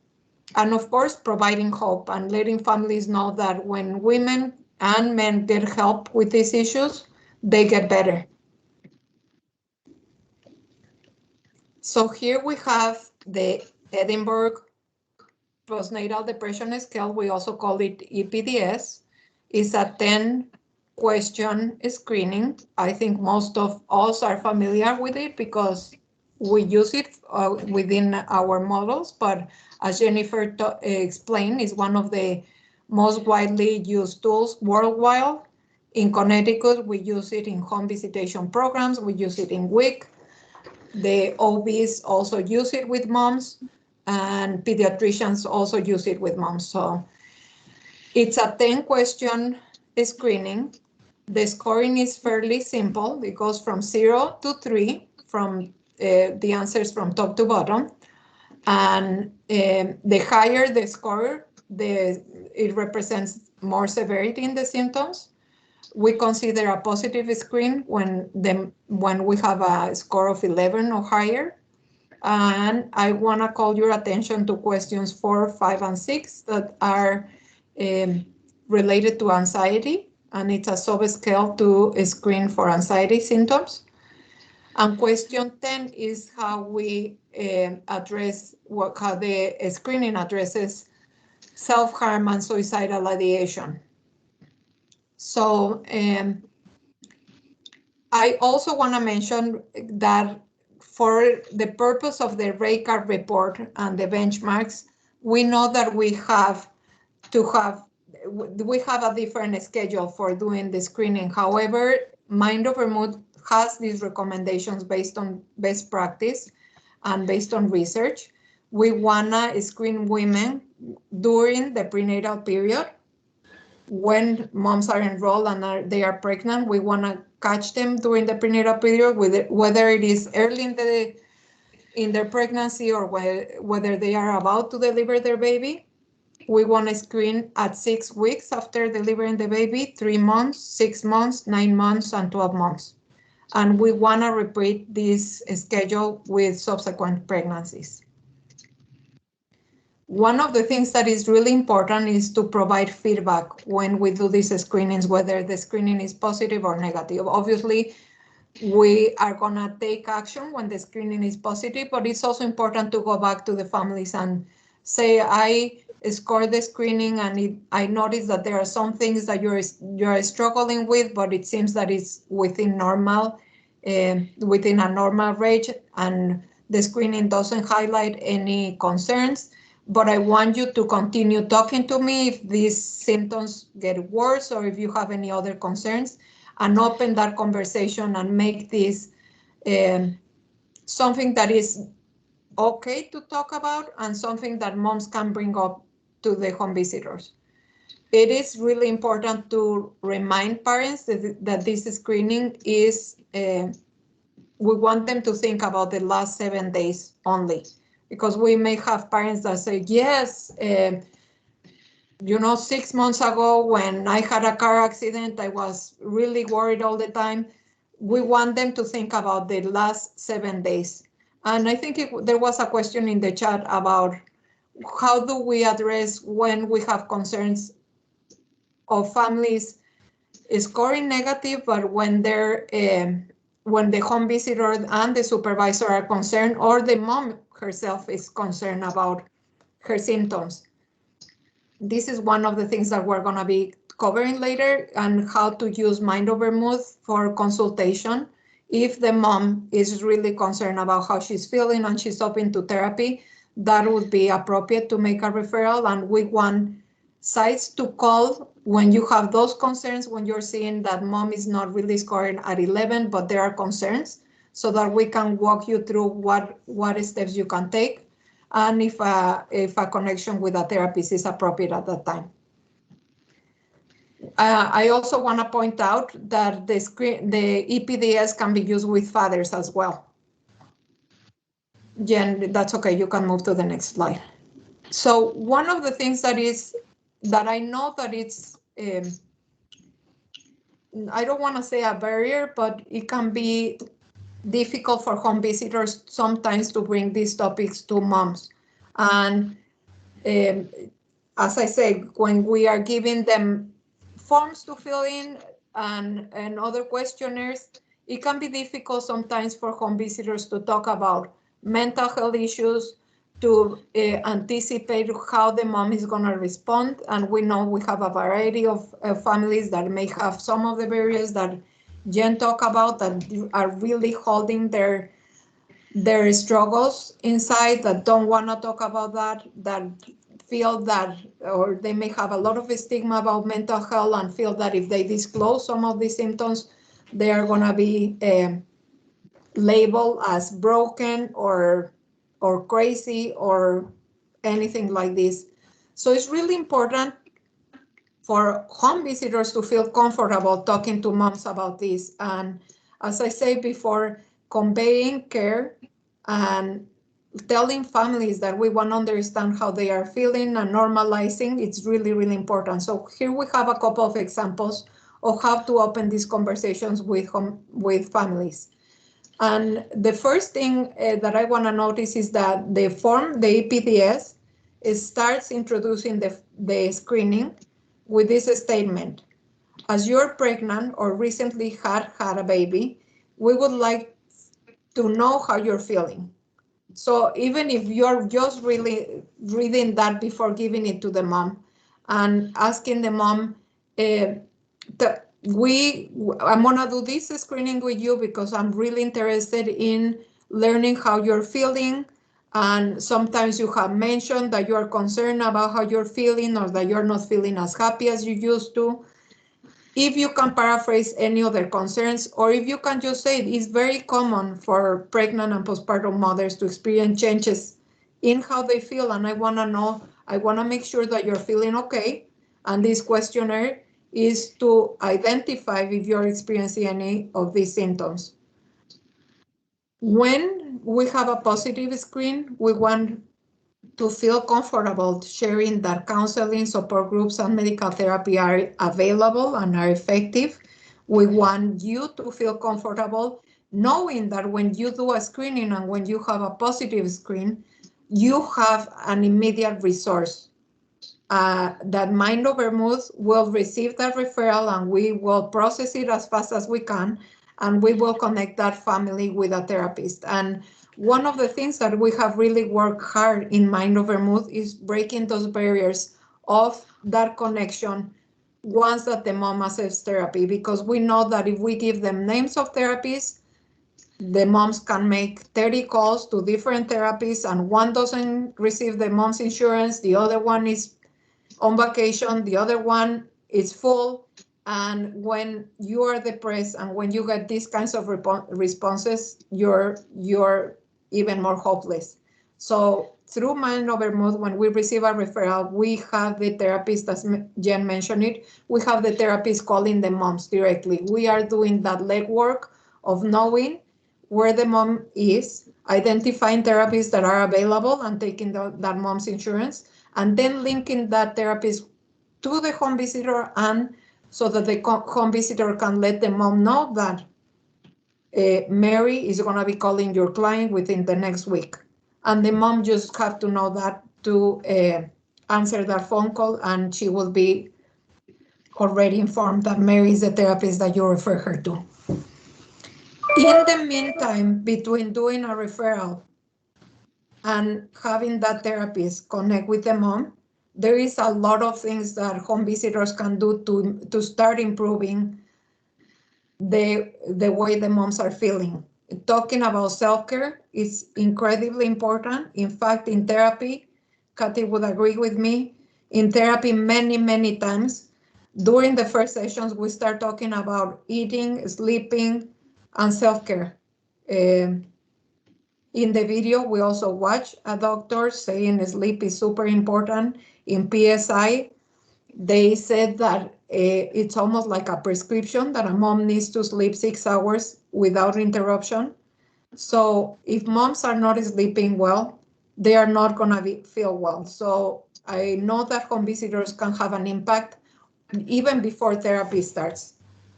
And of course, providing hope and letting families know that when women and men get help with these issues, they get better. So here we have the Edinburgh Postnatal Depression Scale. We also call it EPDS. It's a 10-question screening. I think most of us are familiar with it because we use it within our models, but as Jennifer explained, is one of the most widely used tools worldwide. In Connecticut, we use it in home visitation programs. We use it in WIC. The OBs also use it with moms, and pediatricians also use it with moms. So it's a 10-question screening. The scoring is fairly simple. It goes from 0 to 3, from the answers from top to bottom. And the higher the score, it represents more severity in the symptoms. We consider a positive screen when we have a score of 11 or higher. And I want to call your attention to questions 4, 5, and 6 that are related to anxiety, and it's a subscale to screen for anxiety symptoms. And question 10 is how we address how the screening addresses self-harm and suicidal ideation. So I also want to mention that for the purpose of the RACAR report and the benchmarks, we know that we have a different schedule for doing the screening. However, Mind Over Mood has these recommendations based on best practice and based on research. We wanna screen women during the prenatal period. When moms are enrolled and they are pregnant, we wanna catch them during the prenatal period, whether it is early in their pregnancy or whether they are about to deliver their baby. We want to screen at 6 weeks after delivering the baby, 3 months, 6 months, 9 months, and 12 months. And we want to repeat this schedule with subsequent pregnancies. One of the things that is really important is to provide feedback when we do these screenings, whether the screening is positive or negative. Obviously, we are going to take action when the screening is positive, but it's also important to go back to the families and say, I scored the screening and I noticed that there are some things that you're struggling with, but it seems that it's within a normal range, and the screening doesn't highlight any concerns. But I want you to continue talking to me if these symptoms get worse or if you have any other concerns, and open that conversation and make this something that is okay to talk about and something that moms can bring up to the home visitors. It is really important to remind parents that this screening is, we want them to think about the last 7 days only, because we may have parents that say, yes, 6 months ago when I had a car accident, I was really worried all the time. We want them to think about the last 7 days. And I think there was a question in the chat about how do we address when we have concerns of families scoring negative, but when when the home visitor and the supervisor are concerned, or the mom herself is concerned about her symptoms. This is one of the things that we're going to be covering later, and how to use Mind Over Mood for consultation. If the mom is really concerned about how she's feeling and she's open to therapy, that would be appropriate to make a referral. And we want sites to call when you have those concerns, when you're seeing that mom is not really scoring at 11, but there are concerns, so that we can walk you through what steps you can take, and if a connection with a therapist is appropriate at that time. I also want to point out that the EPDS can be used with fathers as well. Jen, that's okay. You can move to the next slide. So one of the things that I know that it's, I don't want to say a barrier, but it can be difficult for home visitors sometimes to bring these topics to moms. And as I say, when we are giving them forms to fill in and other questionnaires, it can be difficult sometimes for home visitors to talk about mental health issues, to anticipate how the mom is going to respond. And we know we have a variety of families that may have some of the barriers that Jen talked about, that are really holding their struggles inside, that don't want to talk about that feel that, or they may have a lot of stigma about mental health and feel that if they disclose some of these symptoms, they are going to be labeled as broken or crazy or anything like this. So it's really important for home visitors to feel comfortable talking to moms about this. And as I said before, conveying care and telling families that we want to understand how they are feeling and normalizing, it's really, really important. So here we have a couple of examples of how to open these conversations with families. And the first thing that I want to notice is that the form, the EPDS, starts introducing the screening with this statement. As you're pregnant or recently had a baby, we would like to know how you're feeling. So even if you're just really reading that before giving it to the mom and asking the mom, I'm gonna do this screening with you because I'm really interested in learning how you're feeling. And sometimes you have mentioned that you're concerned about how you're feeling or that you're not feeling as happy as you used to. If you can paraphrase any other concerns, or if you can just say it's very common for pregnant and postpartum mothers to experience changes in how they feel, and I want to make sure that you're feeling okay. And this questionnaire is to identify if you're experiencing any of these symptoms. When we have a positive screen, we want to feel comfortable sharing that counseling, support groups, and medical therapy are available and are effective. We want you to feel comfortable knowing that when you do a screening and when you have a positive screen, you have an immediate resource. That Mind Over Mood will receive that referral and we will process it as fast as we can, and we will connect that family with a therapist. And one of the things that we have really worked hard in Mind Over Mood is breaking those barriers of that connection once that the mom accepts therapy, because we know that if we give them names of therapists, the moms can make 30 calls to different therapists, and one doesn't receive the mom's insurance, the other one is on vacation, the other one is full. And when you are depressed and when you get these kinds of responses, you're even more hopeless. So through Mind Over Mood, when we receive a referral, we have the therapist, as Jen mentioned it, we have the therapist calling the moms directly. We are doing that legwork of knowing where the mom is, identifying therapists that are available and taking that mom's insurance, and then linking that therapist to the home visitor, and so that the home visitor can let the mom know that Mary is going to be calling your client within the next week. And the mom just have to know that to answer that phone call, and she will be already informed that Mary is the therapist that you refer her to. In the meantime, between doing a referral and having that therapist connect with the mom, there is a lot of things that home visitors can do to start improving the way the moms are feeling. Talking about self-care is incredibly important. In fact, in therapy, Kathy would agree with me, in therapy many times. During the first sessions, we start talking about eating, sleeping, and self-care. In the video, we also watch a doctor saying sleep is super important. In PSI, they said that it's almost like a prescription that a mom needs to sleep 6 hours without interruption. So if moms are not sleeping well, they are not going to feel well. So I know that home visitors can have an impact even before therapy starts.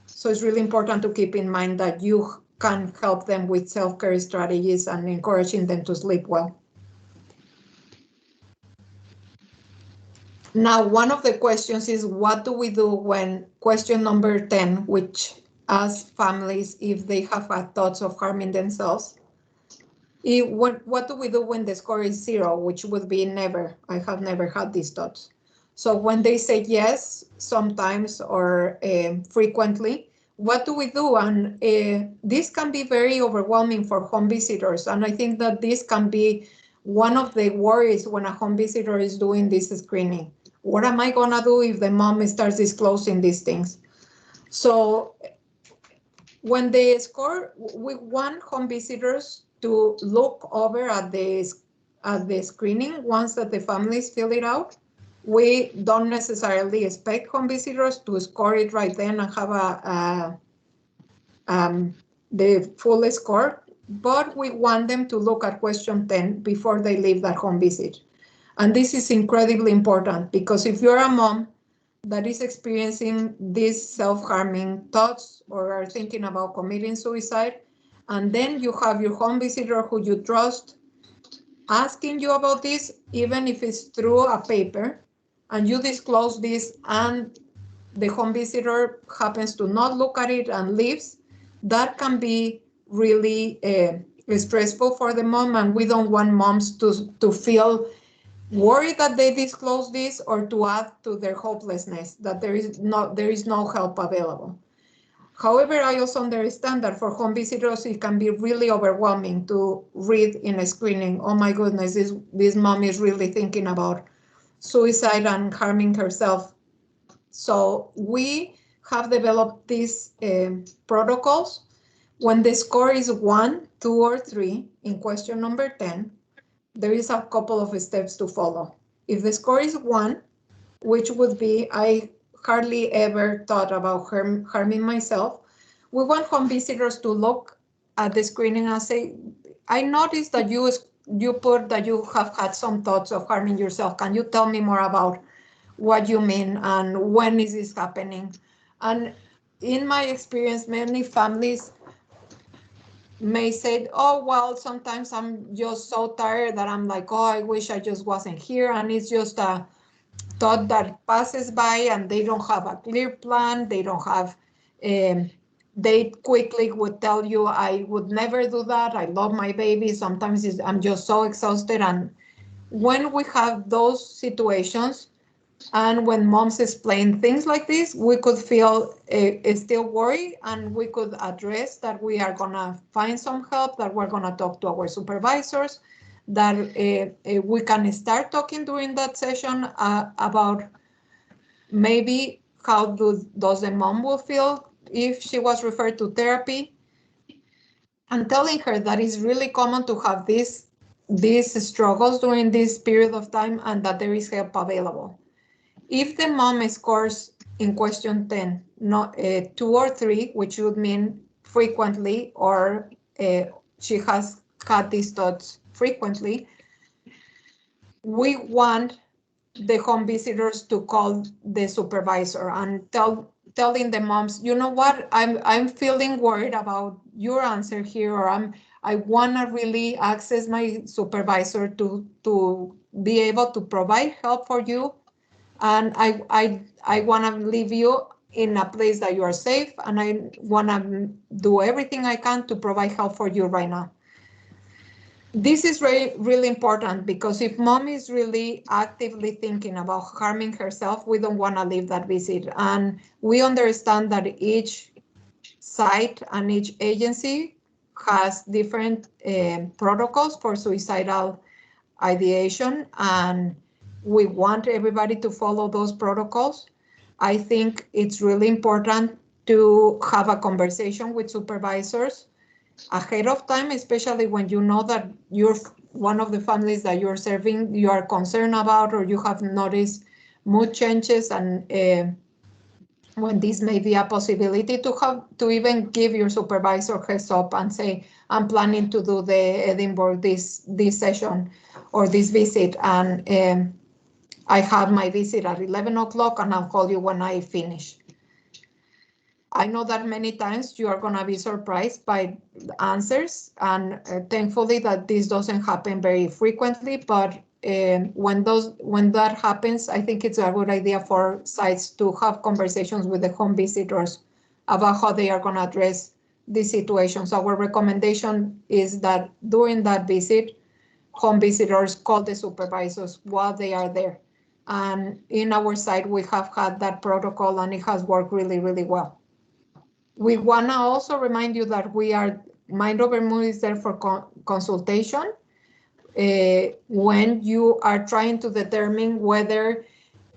So it's really important to keep in mind that you can help them with self-care strategies and encouraging them to sleep well. Now, one of the questions is, what do we do when question number 10, which asks families if they have had thoughts of harming themselves? What do we do when the score is 0, which would be never? I have never had these thoughts. So when they say yes, sometimes or frequently, what do we do? And this can be very overwhelming for home visitors. And I think that this can be one of the worries when a home visitor is doing this screening. What am I gonna do if the mom starts disclosing these things? So when they score, we want home visitors to look over at the screening once that the families fill it out. We don't necessarily expect home visitors to score it right then and have the full score, but we want them to look at question 10 before they leave that home visit. And this is incredibly important, because if you're a mom that is experiencing these self-harming thoughts or are thinking about committing suicide, and then you have your home visitor who you trust asking you about this, even if it's through a paper, and you disclose this and the home visitor happens to not look at it and leaves, that can be really stressful for the mom, and we don't want moms to feel worried that they disclose this or to add to their hopelessness that there is no help available. However, I also understand that for home visitors, it can be really overwhelming to read in a screening, oh my goodness, this mom is really thinking about suicide and harming herself. So we have developed these protocols. When the score is 1, 2, or 3 in question number 10, there is a couple of steps to follow. If the score is 1, which would be, I hardly ever thought about harming myself, we want home visitors to look at the screening and say, I noticed that you put that you have had some thoughts of harming yourself. Can you tell me more about what you mean and when is this happening? And in my experience, many families may say, oh, well, sometimes I'm just so tired that I'm like, oh, I wish I just wasn't here. And it's just a thought that passes by, and they don't have a clear plan. They don't have, they quickly would tell you, I would never do that. I love my baby. Sometimes I'm just so exhausted. And when we have those situations, and when moms explain things like this, we could feel still worried, and we could address that we are going to find some help, that we're going to talk to our supervisors, that we can start talking during that session about maybe how does the mom will feel if she was referred to therapy, and telling her that it's really common to have these struggles during this period of time and that there is help available. If the mom scores in question 10, 2 or 3, which would mean frequently, or she has had these thoughts frequently, we want the home visitors to call the supervisor and telling the moms, you know what, I'm feeling worried about your answer here, or I want to really access my supervisor to be able to provide help for you. And I want to leave you in a place that you are safe, and I want to do everything I can to provide help for you right now. This is really important, because if mom is really actively thinking about harming herself, we don't want to leave that visit. And we understand that each site and each agency has different protocols for suicidal ideation, and We want everybody to follow those protocols. I think it's really important to have a conversation with supervisors ahead of time, especially when you know that you're one of the families that you're serving, you are concerned about, or you have noticed mood changes, and when this may be a possibility to even give your supervisor heads up and say, I'm planning to do the Edinburgh this session or this visit, and I have my visit at 11 o'clock and I'll call you when I finish. I know that many times you are going to be surprised by the answers, and thankfully that this doesn't happen very frequently, but when that happens, I think it's a good idea for sites to have conversations with the home visitors about how they are going to address these situations. Our recommendation is that during that visit, home visitors call the supervisors while they are there. And in our site, we have had that protocol and it has worked really, really well. We want to also remind you that Mind Over Mood is there for consultation. When you are trying to determine whether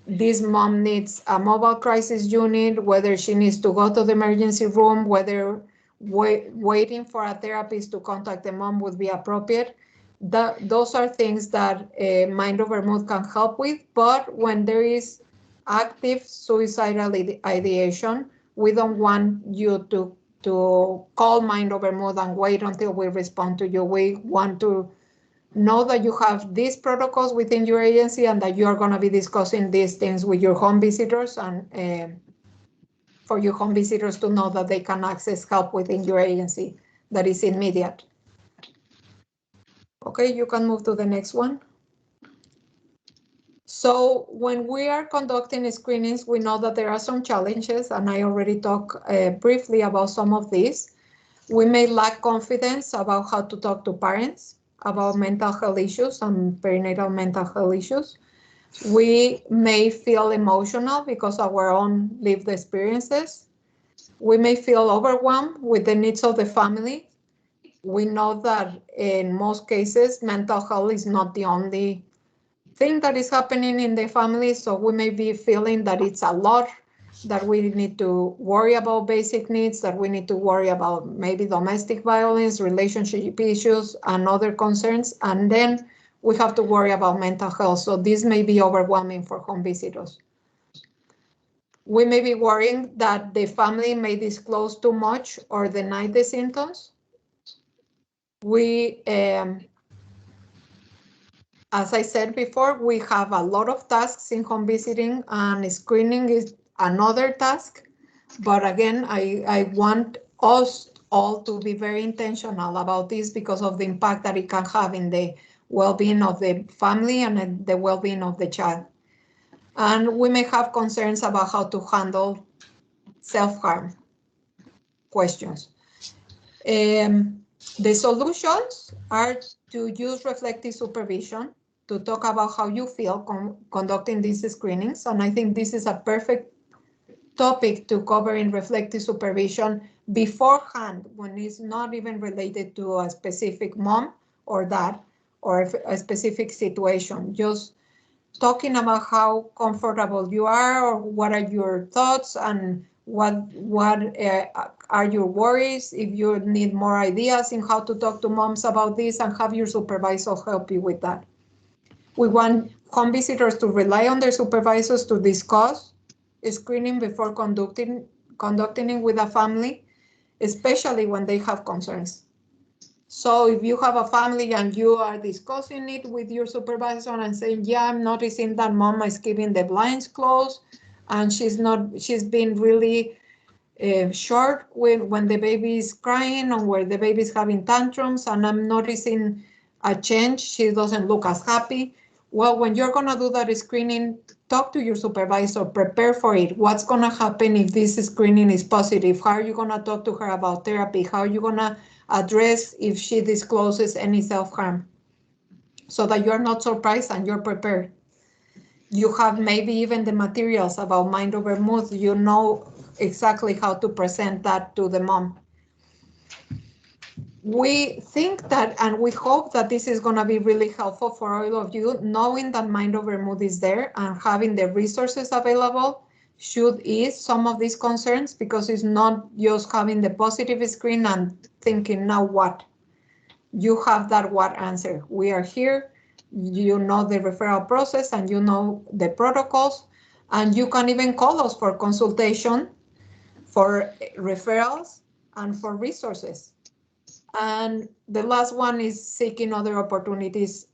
this mom needs a mobile crisis unit, whether she needs to go to the emergency room, whether waiting for a therapist to contact the mom would be appropriate. Those are things that Mind Over Mood can help with, but when there is active suicidal ideation, we don't want you to call Mind Over Mood and wait until we respond to you. We want to know that you have these protocols within your agency and that you are going to be discussing these things with your home visitors, and for your home visitors to know that they can access help within your agency that is immediate. Okay, you can move to the next one. So when we are conducting screenings, we know that there are some challenges, and I already talked briefly about some of these. We may lack confidence about how to talk to parents about mental health issues and perinatal mental health issues. We may feel emotional because of our own lived experiences. We may feel overwhelmed with the needs of the family. We know that in most cases, mental health is not the only thing that is happening in the family, so we may be feeling that it's a lot, that we need to worry about basic needs, that we need to worry about maybe domestic violence, relationship issues, and other concerns, and then we have to worry about mental health. So this may be overwhelming for home visitors. We may be worrying that the family may disclose too much or deny the symptoms. As I said before, we have a lot of tasks in home visiting, and screening is another task. But again, I want us all to be very intentional about this because of the impact that it can have in the well-being of the family and the well-being of the child. And we may have concerns about how to handle self-harm questions. The solutions are to use reflective supervision, to talk about how you feel conducting these screenings. And I think this is a perfect topic to cover in reflective supervision beforehand, when it's not even related to a specific mom or dad or a specific situation. Just talking about how comfortable you are, or what are your thoughts, and what are your worries, if you need more ideas in how to talk to moms about this, and have your supervisor help you with that. We want home visitors to rely on their supervisors to discuss screening before conducting it with a family, especially when they have concerns. So if you have a family and you are discussing it with your supervisor and saying, yeah, I'm noticing that mom is keeping the blinds closed, and she's been really short when the baby is crying or when the baby is having tantrums, and I'm noticing a change, she doesn't look as happy. Well, when you're going to do that screening, talk to your supervisor, prepare for it. What's going to happen if this screening is positive? How are you going to talk to her about therapy? How are you going to address if she discloses any self-harm? So that you're not surprised and you're prepared. You have maybe even the materials about Mind Over Mood. You know exactly how to present that to the mom. We think that, and we hope that this is going to be really helpful for all of you, knowing that Mind Over Mood is there and having the resources available should ease some of these concerns, because it's not just having the positive screen and thinking, now what? You have that what answer. We are here, you know the referral process and you know the protocols, and you can even call us for consultation, for referrals, and for resources. And the last one is seeking other opportunities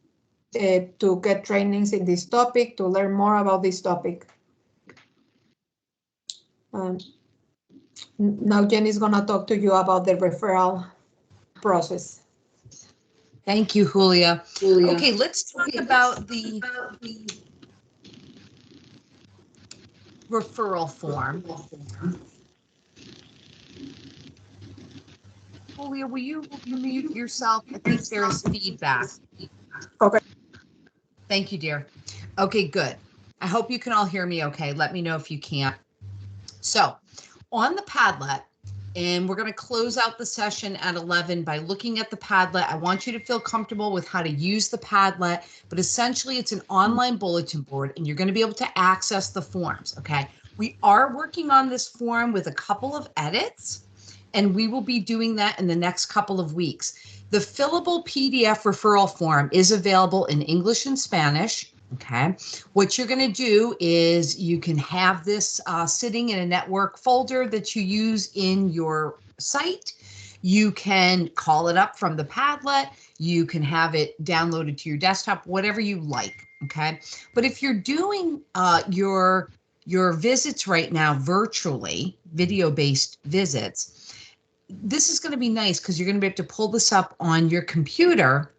to get trainings in this topic, to learn more about this topic. Now Jenny is going to talk to you about the referral process. Thank you, Julia. Okay, let's talk about the referral form. Julia, will you mute yourself? I think there is feedback. Okay. Thank you, dear. Okay, good. I hope you can all hear me okay. Let me know if you can't. So on the Padlet, and we're going to close out the session at 11 by looking at the Padlet. I want you to feel comfortable with how to use the Padlet, but essentially it's an online bulletin board and you're going to be able to access the forms, okay? We are working on this form with a couple of edits, and we will be doing that in the next couple of weeks. The fillable PDF referral form is available in English and Spanish. Okay, what you're going to do is you can have this sitting in a network folder that you use in your site. You can call it up from the Padlet. You can have it downloaded to your desktop, whatever you like. Okay, but if you're doing your visits right now virtually, video-based visits, this is going to be nice because you're going to be able to pull this up on your computer,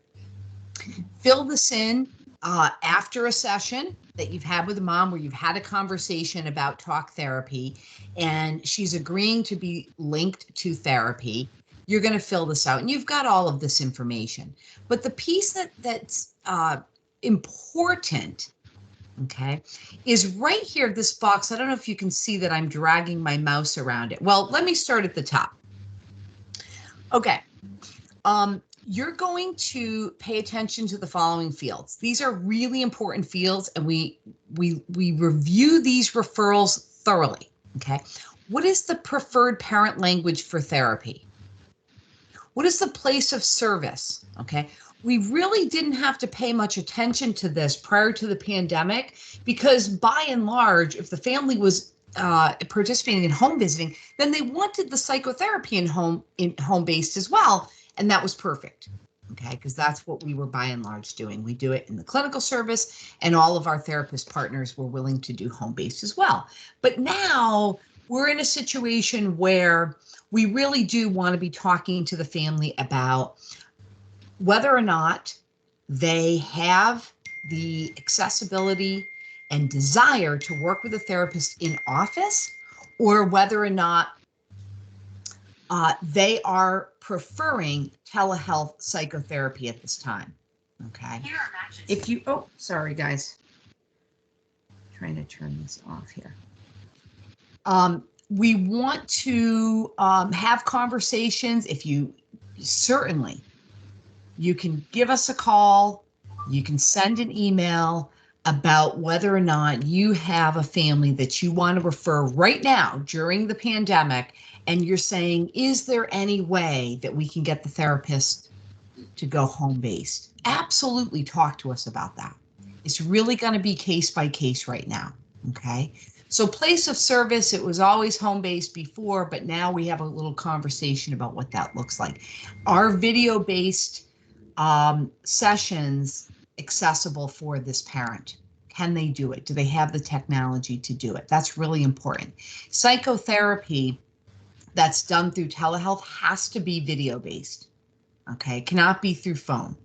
fill this in after a session that you've had with a mom where you've had a conversation about talk therapy and she's agreeing to be linked to therapy. You're going to fill this out and you've got all of this information. But the piece that's important, okay, is right here, this box. I don't know if you can see that I'm dragging my mouse around it. Well, let me start at the top. Okay. You're going to pay attention to the following fields. These are really important fields, and we review these referrals thoroughly, okay? What is the preferred parent language for therapy? What is the place of service, okay? We really didn't have to pay much attention to this prior to the pandemic because by and large, if the family was participating in home visiting, then they wanted the psychotherapy in home-based as well. And that was perfect, okay, because that's what we were by and large doing. We do it in the clinical service, and all of our therapist partners were willing to do home-based as well. But now we're in a situation where we really do want to be talking to the family about whether or not they have the accessibility and desire to work with a therapist in office, or whether or not they are preferring telehealth psychotherapy at this time. Okay. If you, oh, sorry guys. Trying to turn this off here. We want to have conversations. If you certainly, you can give us a call. You can send an email about whether or not you have a family that you want to refer right now during the pandemic. And you're saying, is there any way that we can get the therapist to go home-based? Absolutely talk to us about that. It's really going to be case by case right now, okay? So place of service, it was always home-based before, but now we have a little conversation about what that looks like. Are video-based sessions accessible for this parent? Can they do it? Do they have the technology to do it? That's really important. Psychotherapy that's done through telehealth has to be video-based, okay? It cannot be through phone.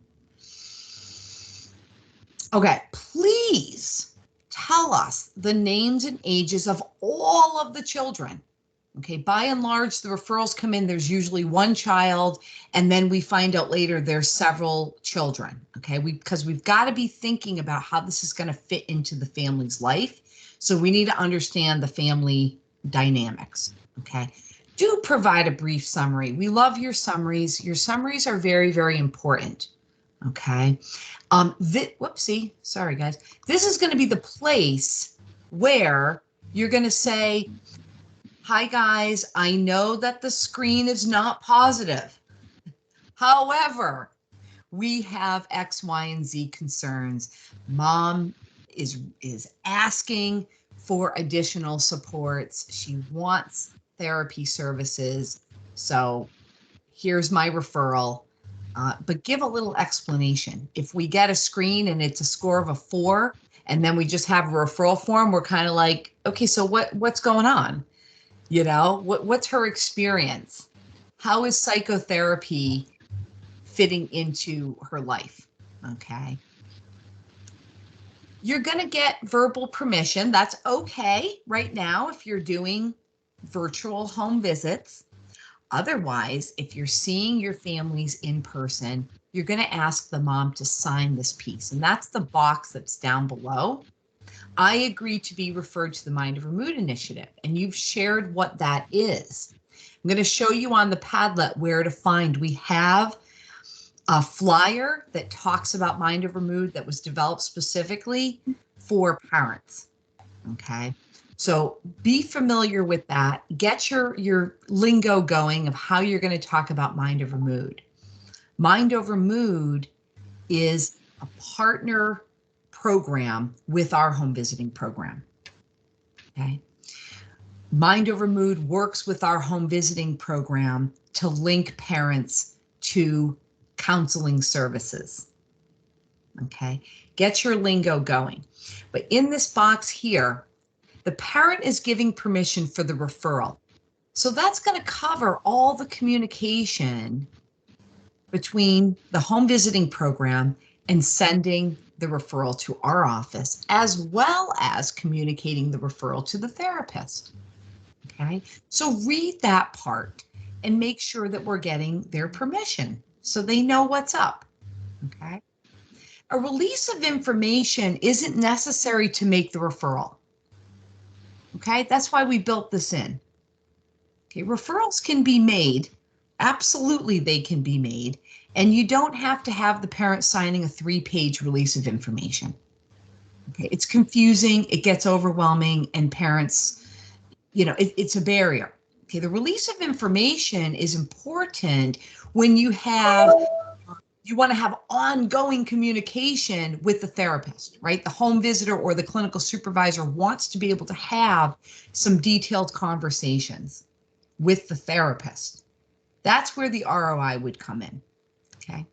Okay, please tell us the names and ages of all of the children, okay? By and large, the referrals come in, there's usually one child, and then we find out later there's several children, okay? Because we've got to be thinking about how this is going to fit into the family's life. So we need to understand the family dynamics, okay? do provide a brief summary. We love your summaries. Your summaries are very, very important. Okay. Whoopsie. Sorry, guys. This is going to be the place where you're going to say, hi, guys. I know that the screen is not positive. However, we have X, Y, and Z concerns. Mom is asking for additional supports. She wants therapy services. So here's my referral. But give a little explanation. If we get a screen and it's a score of a 4, and then we just have a referral form, we're kind of like, okay, so what's going on? You know, what's her experience? How is psychotherapy fitting into her life? Okay. You're going to get verbal permission. That's okay right now if you're doing virtual home visits. Otherwise, if you're seeing your families in person, you're going to ask the mom to sign this piece. And that's the box that's down below. I agree to be referred to the Mind Over Mood initiative. And you've shared what that is. I'm going to show you on the Padlet where to find. We have a flyer that talks about Mind Over Mood that was developed specifically for parents. Okay. So be familiar with that. Get your lingo going of how you're going to talk about Mind Over Mood. Mind Over Mood is a partner program with our home visiting program. Okay. Mind Over Mood works with our home visiting program to link parents to counseling services. Okay. Get your lingo going. But in this box here, the parent is giving permission for the referral. So that's going to cover all the communication between the home visiting program and sending the referral to our office, as well as communicating the referral to the therapist. Okay, so read that part and make sure that we're getting their permission so they know what's up. Okay, a release of information isn't necessary to make the referral. Okay, that's why we built this in. Okay, referrals can be made. Absolutely, they can be made. And you don't have to have the parent signing a 3-page release of information. Okay, it's confusing, it gets overwhelming, and parents, you know, it's a barrier. Okay, the release of information is important when you want to have ongoing communication with the therapist, right? The home visitor or the clinical supervisor wants to be able to have some detailed conversations with the therapist. That's where the ROI would come in, okay?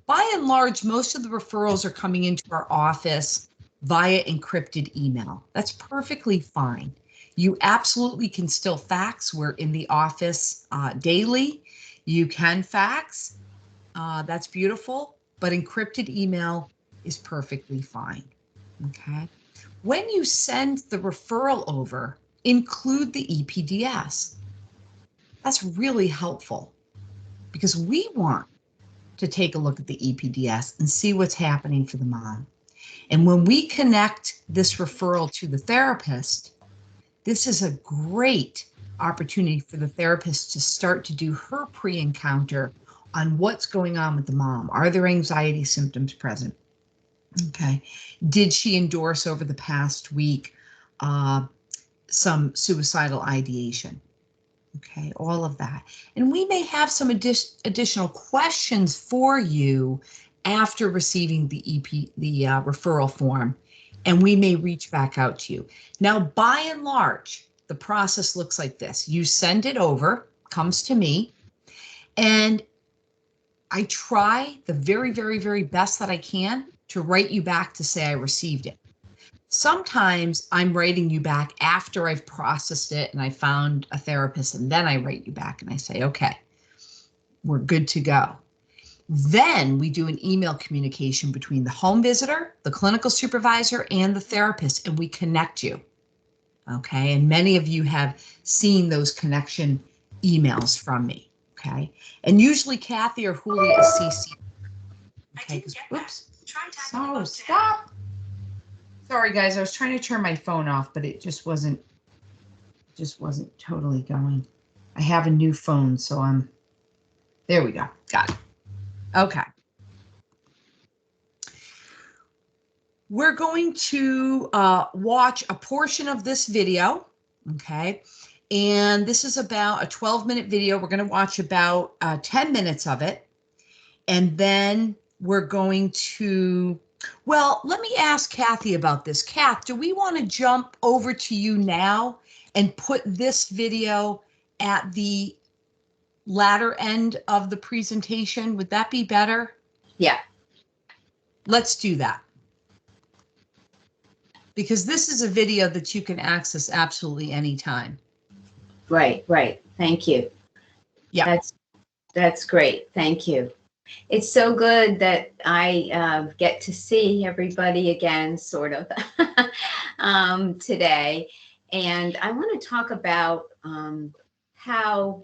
By and large, most of the referrals are coming into our office via encrypted email. That's perfectly fine. You absolutely can still fax. We're in the office daily. You can fax. That's beautiful, but encrypted email is perfectly fine, okay? When you send the referral over, include the EPDS. That's really helpful because we want to take a look at the EPDS and see what's happening for the mom. And when we connect this referral to the therapist, this is a great opportunity for the therapist to start to do her pre-encounter on what's going on with the mom. Are there anxiety symptoms present? Okay. Did she endorse over the past week some suicidal ideation? Okay, all of that. And we may have some additional questions for you after receiving the referral form, and we may reach back out to you. Now, by and large, the process looks like this. You send it over, comes to me, and I try the very, very, very best that I can to write you back to say I received it. Sometimes I'm writing you back after I've processed it and I found a therapist, and then I write you back and I say, okay, we're good to go. Then we do an email communication between the home visitor, the clinical supervisor, and the therapist, and we connect you. Okay, and many of you have seen those connection emails from me. Okay, and usually Kathy or Julia is CC. Okay, oops. So stop. Sorry guys, I was trying to turn my phone off, but it just wasn't totally going. I have a new phone, so there we go. Got it. Okay. We're going to watch a portion of this video, okay? And this is about a 12-minute video. We're going to watch about 10 minutes of it. And then we're going to, well, let me ask Kathy about this. Kath, do we want to jump over to you now and put this video at the latter end of the presentation? Would that be better? Yeah. Let's do that. Because this is a video that you can access absolutely anytime. Right, right. Thank you. Yeah. That's great. Thank you. It's so good that I get to see everybody again, sort of, today. And I want to talk about how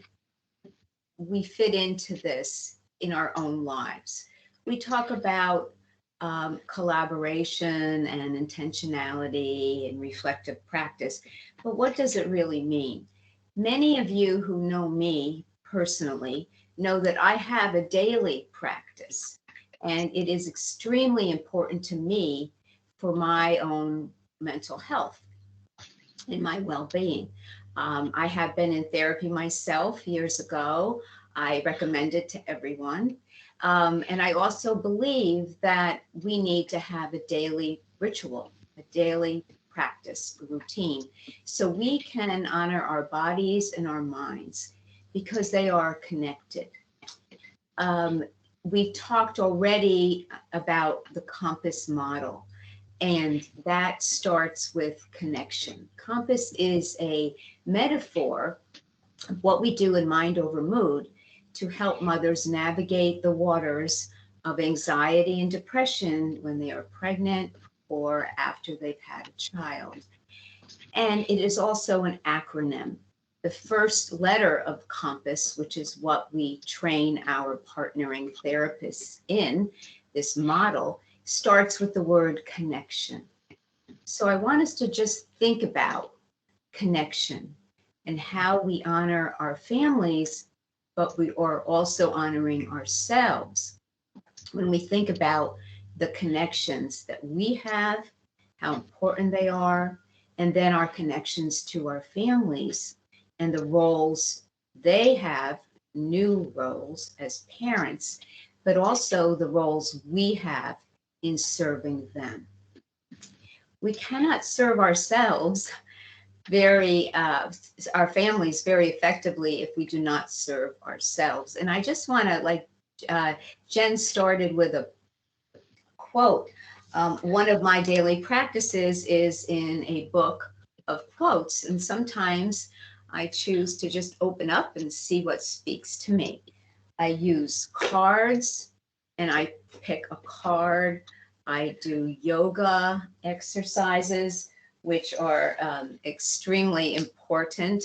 we fit into this in our own lives. We talk about collaboration and intentionality and reflective practice, but what does it really mean? Many of you who know me personally know that I have a daily practice, and it is extremely important to me for my own mental health and my well-being. I have been in therapy myself years ago. I recommend it to everyone. And I also believe that we need to have a daily ritual, a daily practice, a routine, so we can honor our bodies and our minds because they are connected. We talked already about the compass model, and that starts with connection. Compass is a metaphor of what we do in Mind Over Mood to help mothers navigate the waters of anxiety and depression when they are pregnant or after they've had a child. And it is also an acronym. The first letter of compass, which is what we train our partnering therapists in, this model, starts with the word connection. So I want us to just think about connection and how we honor our families, but we are also honoring ourselves when we think about the connections that we have, how important they are, and then our connections to our families and the roles they have, new roles as parents, but also the roles we have in serving them. We cannot serve ourselves our families very effectively if we do not serve ourselves. And I just want to, like Jen started with a quote. One of my daily practices is in a book of quotes, and sometimes I choose to just open up and see what speaks to me. I use cards and I pick a card. I do yoga exercises, which are extremely important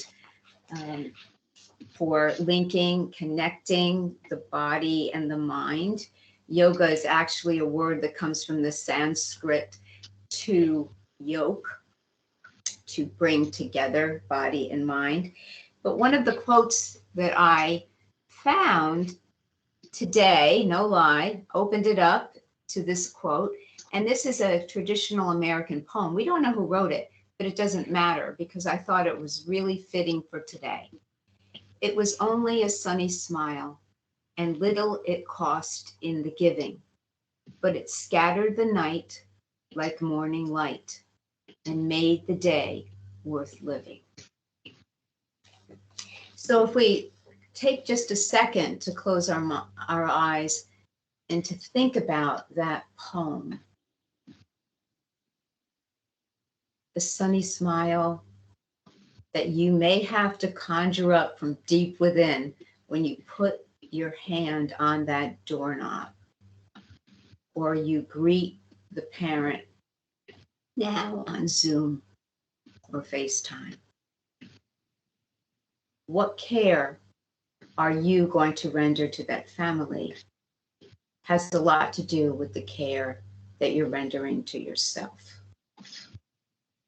for linking, connecting the body and the mind. Yoga is actually a word that comes from the Sanskrit to yoke, to bring together body and mind. But one of the quotes that I found today, no lie, opened it up to this quote, and this is a traditional American poem. We don't know who wrote it, but it doesn't matter because I thought it was really fitting for today. It was only a sunny smile, and little it cost in the giving, but it scattered the night like morning light and made the day worth living. So if we take just a second to close our eyes and to think about that poem, the sunny smile that you may have to conjure up from deep within when you put your hand on that doorknob, or you greet the parent now on Zoom or FaceTime. What care are you going to render to that family has a lot to do with the care that you're rendering to yourself.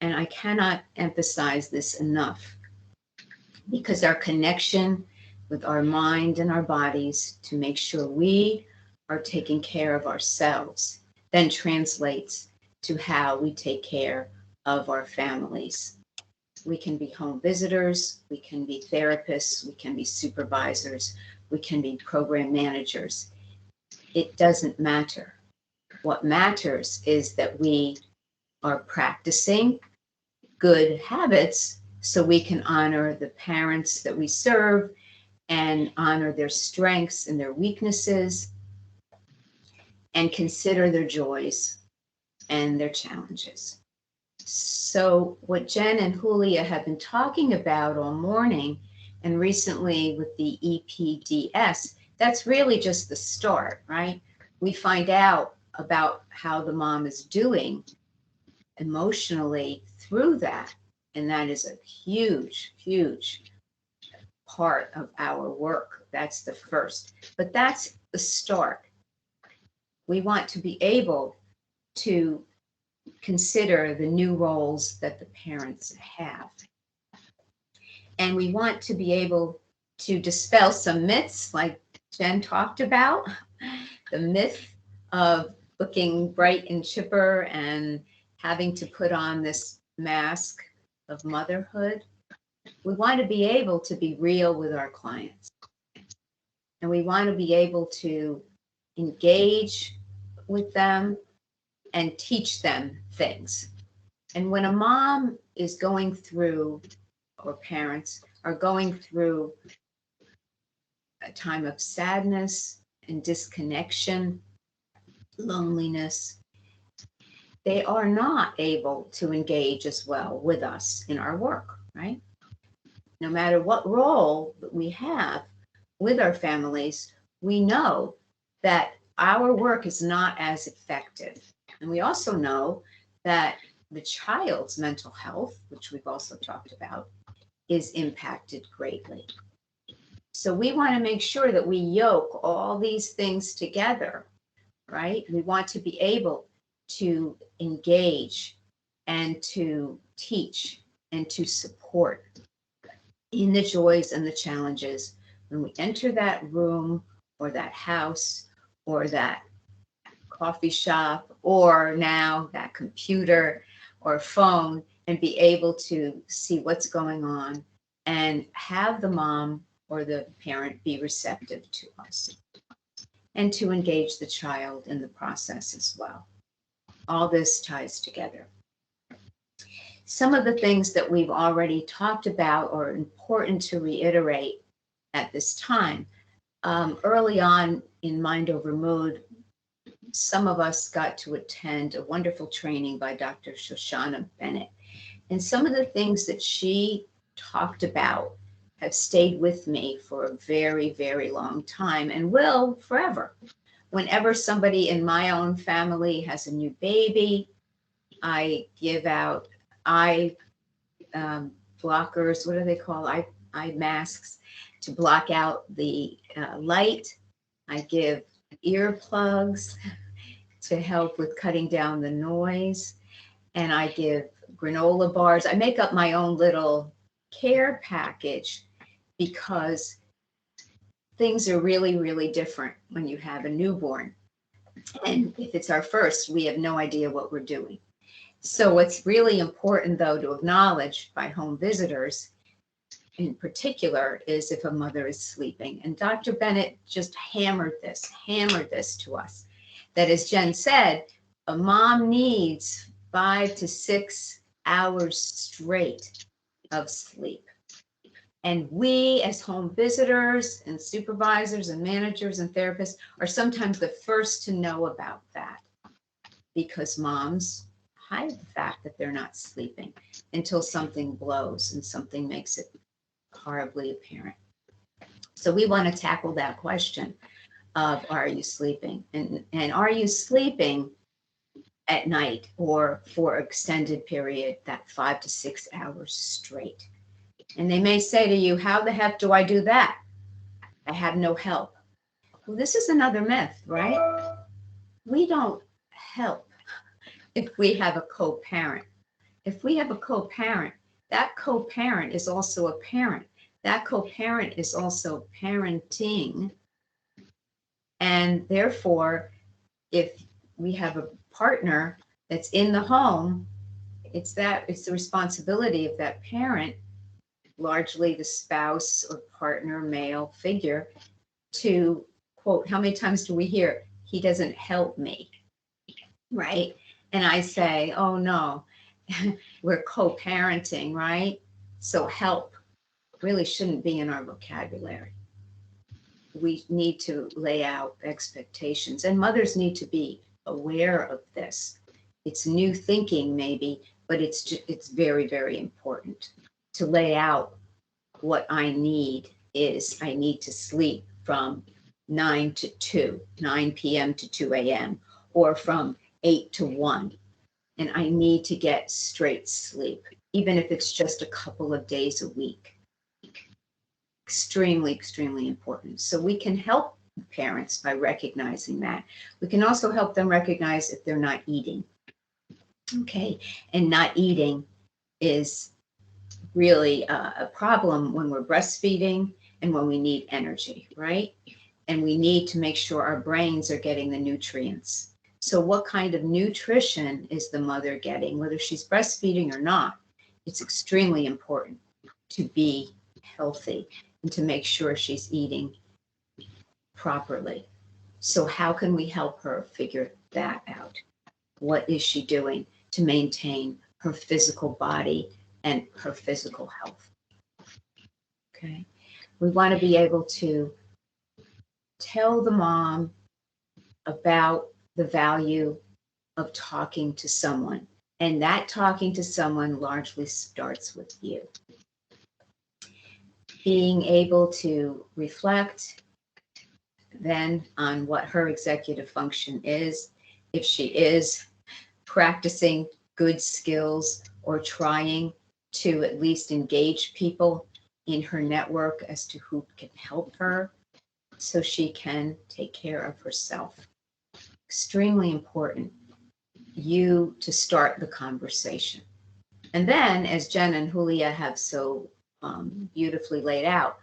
And I cannot emphasize this enough. because our connection with our mind and our bodies to make sure we are taking care of ourselves then translates to how we take care of our families. We can be home visitors, we can be therapists, we can be supervisors, we can be program managers. It doesn't matter. What matters is that we are practicing good habits so we can honor the parents that we serve and honor their strengths and their weaknesses and consider their joys and their challenges. So what Jen and Julia have been talking about all morning and recently with the EPDS, that's really just the start, right? We find out about how the mom is doing emotionally through that. And that is a huge, huge part of our work. That's the first, but that's the start. We want to be able to consider the new roles that the parents have. And we want to be able to dispel some myths like Jen talked about, the myth of looking bright and chipper and having to put on this mask of motherhood. We want to be able to be real with our clients. And we want to be able to engage with them and teach them things. And when a mom is going through, or parents are going through a time of sadness and disconnection, loneliness, they are not able to engage as well with us in our work, right? No matter what role that we have with our families, we know that our work is not as effective. And we also know that the child's mental health, which we've also talked about, is impacted greatly. So we want to make sure that we yoke all these things together, right? We want to be able to engage and to teach and to support in the joys and the challenges when we enter that room or that house or that coffee shop or now that computer or phone, and be able to see what's going on and have the mom or the parent be receptive to us and to engage the child in the process as well. All this ties together. Some of the things that we've already talked about are important to reiterate at this time. Early on in Mind Over Mood, some of us got to attend a wonderful training by Dr. Shoshana Bennett. And some of the things that she talked about have stayed with me for a very, very long time and will forever. Whenever somebody in my own family has a new baby, I give out eye blockers, what do they call, eye masks to block out the light. I give earplugs to help with cutting down the noise. And I give granola bars. I make up my own little care package because things are really, really different when you have a newborn. And if it's our first, we have no idea what we're doing. So what's really important, though, to acknowledge by home visitors in particular is if a mother is sleeping. And Dr. Bennett just hammered this to us, that as Jen said, a mom needs 5 to 6 hours straight of sleep. And we as home visitors and supervisors and managers and therapists are sometimes the first to know about that because moms hide the fact that they're not sleeping until something blows and something makes it horribly apparent. So we want to tackle that question of, are you sleeping? And are you sleeping at night or for extended period, that 5 to 6 hours straight? And they may say to you, how the heck do I do that? I have no help. Well, this is another myth, right? We don't help if we have a co-parent. If we have a co-parent, that co-parent is also a parent. that co-parent is also parenting. And therefore, if we have a partner that's in the home, it's the responsibility of that parent, largely the spouse or partner, male figure, to quote, how many times do we hear, he doesn't help me, right? And I say, oh no, we're co-parenting, right? So help really shouldn't be in our vocabulary. We need to lay out expectations, and mothers need to be aware of this. It's new thinking maybe, but it's very, very important to lay out what I need is I need to sleep from 9 to 2, 9 p.m. to 2 a.m., or from 8 to 1. And I need to get straight sleep, even if it's just a couple of days a week. Extremely, extremely important. So we can help parents by recognizing that. We can also help them recognize if they're not eating. Okay, and not eating is really a problem when we're breastfeeding and when we need energy, right? And we need to make sure our brains are getting the nutrients. So what kind of nutrition is the mother getting, whether she's breastfeeding or not? It's extremely important to be healthy and to make sure she's eating properly. So how can we help her figure that out? What is she doing to maintain her physical body and her physical health? Okay. We want to be able to tell the mom about the value of talking to someone. And that talking to someone largely starts with you. Being able to reflect then on what her executive function is, if she is practicing good skills or trying to at least engage people in her network as to who can help her so she can take care of herself. Extremely important, you to start the conversation. And then, as Jen and Julia have so beautifully laid out,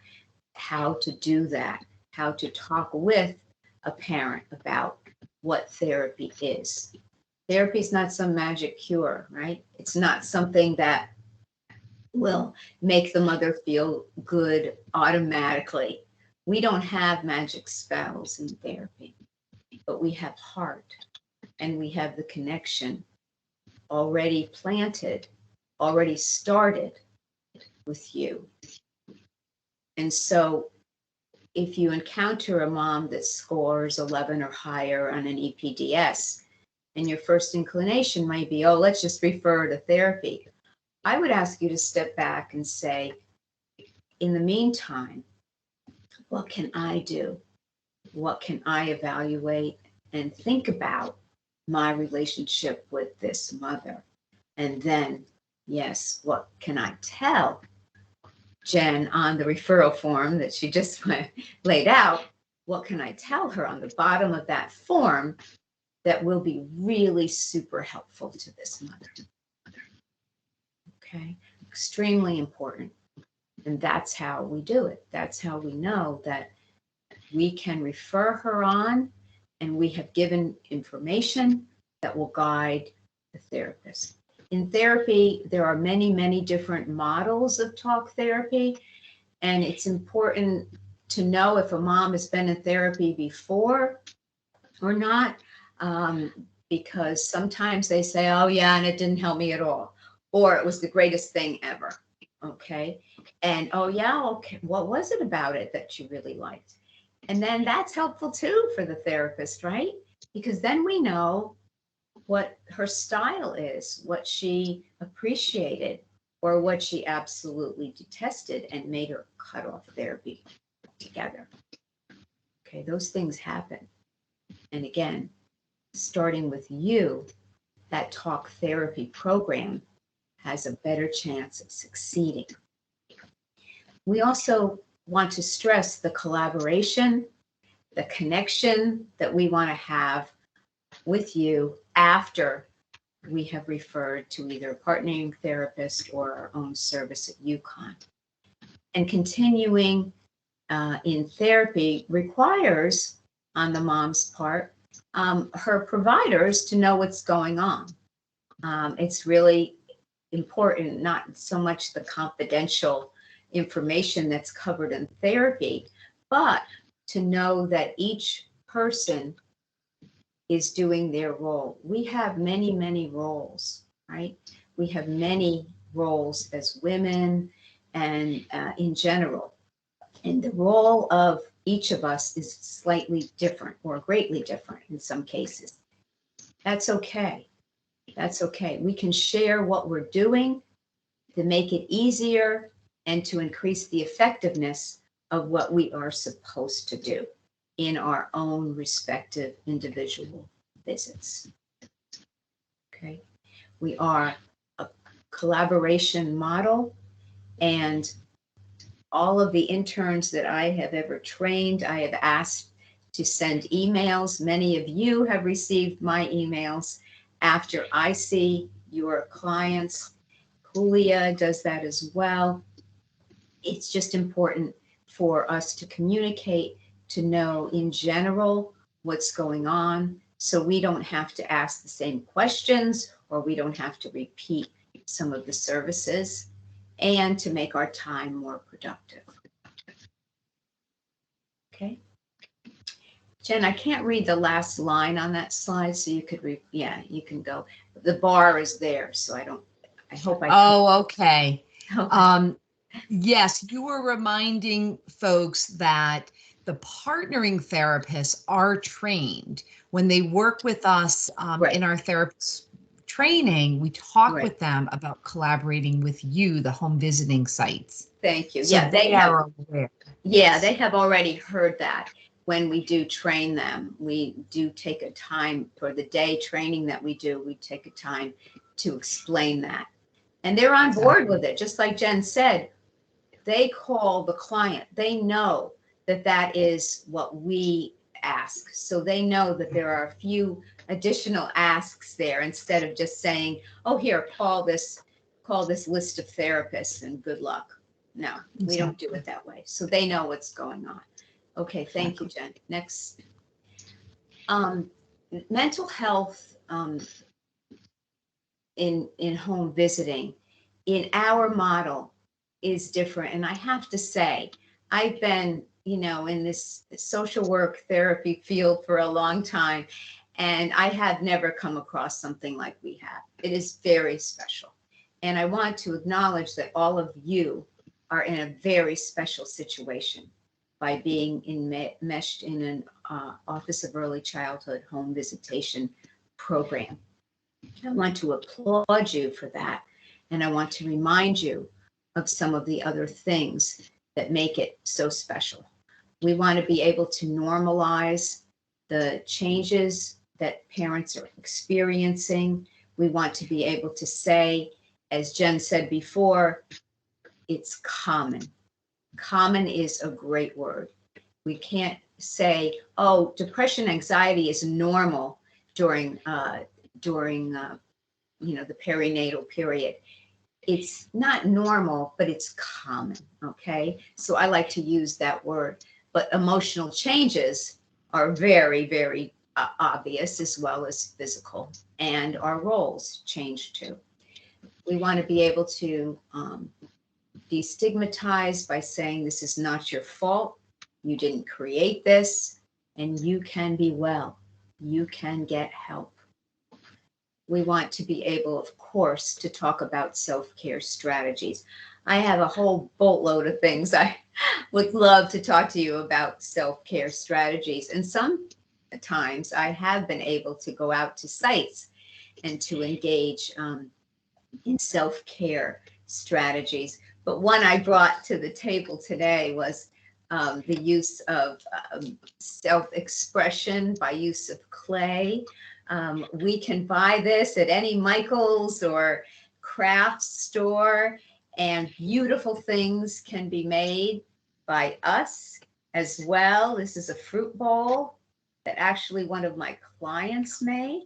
how to do that, how to talk with a parent about what therapy is. Therapy is not some magic cure, right? It's not something that will make the mother feel good automatically. We don't have magic spells in therapy, but we have heart and we have the connection already planted, already started with you. And so if you encounter a mom that scores 11 or higher on an EPDS, and your first inclination might be, oh, let's just refer to therapy, I would ask you to step back and say, in the meantime, what can I do? What can I evaluate and think about my relationship with this mother? And then, yes, what can I tell Jen on the referral form that she just laid out? What can I tell her on the bottom of that form that will be really super helpful to this mother? Okay, extremely important. And that's how we do it. That's how we know that we can refer her on, and we have given information that will guide the therapist. In therapy, there are many, many different models of talk therapy, and it's important to know if a mom has been in therapy before or not, because sometimes they say, oh yeah, and it didn't help me at all, or it was the greatest thing ever. Okay. And oh yeah, okay, what was it about it that you really liked? And then that's helpful too for the therapist, right? Because then we know what her style is, what she appreciated, or what she absolutely detested and made her cut off therapy together. Okay, those things happen. And again, starting with you, that talk therapy program has a better chance of succeeding. We also want to stress the collaboration, the connection that we want to have with you after we have referred to either a partnering therapist or our own service at UConn. And continuing in therapy requires, on the mom's part, her providers to know what's going on. It's really important, not so much the confidential information that's covered in therapy, but to know that each person is doing their role. We have many, many roles, right? We have many roles as women and in general. And the role of each of us is slightly different or greatly different in some cases. That's okay. That's okay. We can share what we're doing to make it easier and to increase the effectiveness of what we are supposed to do in our own respective individual visits. Okay. We are a collaboration model, and all of the interns that I have ever trained, I have asked to send emails. Many of you have received my emails after I see your clients. Julia does that as well. It's just important for us to communicate, to know in general what's going on, so we don't have to ask the same questions, or we don't have to repeat some of the services, and to make our time more productive. Okay. Jen, I can't read the last line on that slide, so you could read. Yeah, you can go. The bar is there, so I hope I. Oh, okay. Okay. Yes, you were reminding folks that the partnering therapists are trained. When they work with us in our therapist training, we talk with them about collaborating with you, the home visiting sites. Thank you. So Yeah, they are have. aware. Yeah, they have already heard that. When we do train them, we do take a time for the day training that we do. We take a time to explain that, and they're on board with it. Just like Jen said, they call the client. They know that that is what we ask. So they know that there are a few additional asks there, instead of just saying, oh, here, call this list of therapists and good luck. No, we don't do it that way. So they know what's going on. Okay, thank you, Jen. Next. Mental health in home visiting, in our model, is different. And I have to say, I've been, in this social work therapy field for a long time, and I have never come across something like we have. It is very special. And I want to acknowledge that all of you are in a very special situation by being enmeshed in an Office of Early Childhood home visitation program. I want to applaud you for that. And I want to remind you of some of the other things that make it so special. We want to be able to normalize the changes that parents are experiencing. We want to be able to say, as Jen said before, it's common. Common is a great word. We can't say, oh, depression, anxiety is normal during the perinatal period. It's not normal, but it's common, okay? So I like to use that word. But emotional changes are very, very obvious, as well as physical, and our roles change too. We want to be able to destigmatize by saying, this is not your fault. You didn't create this, and you can be well. You can get help. We want to be able, of course, to talk about self-care strategies. I have a whole boatload of things I would love to talk to you about self-care strategies. And sometimes I have been able to go out to sites and to engage in self-care strategies. But one I brought to the table today was the use of self-expression by use of clay. We can buy this at any Michael's or craft store, and beautiful things can be made by us as well. This is a fruit bowl that actually one of my clients made,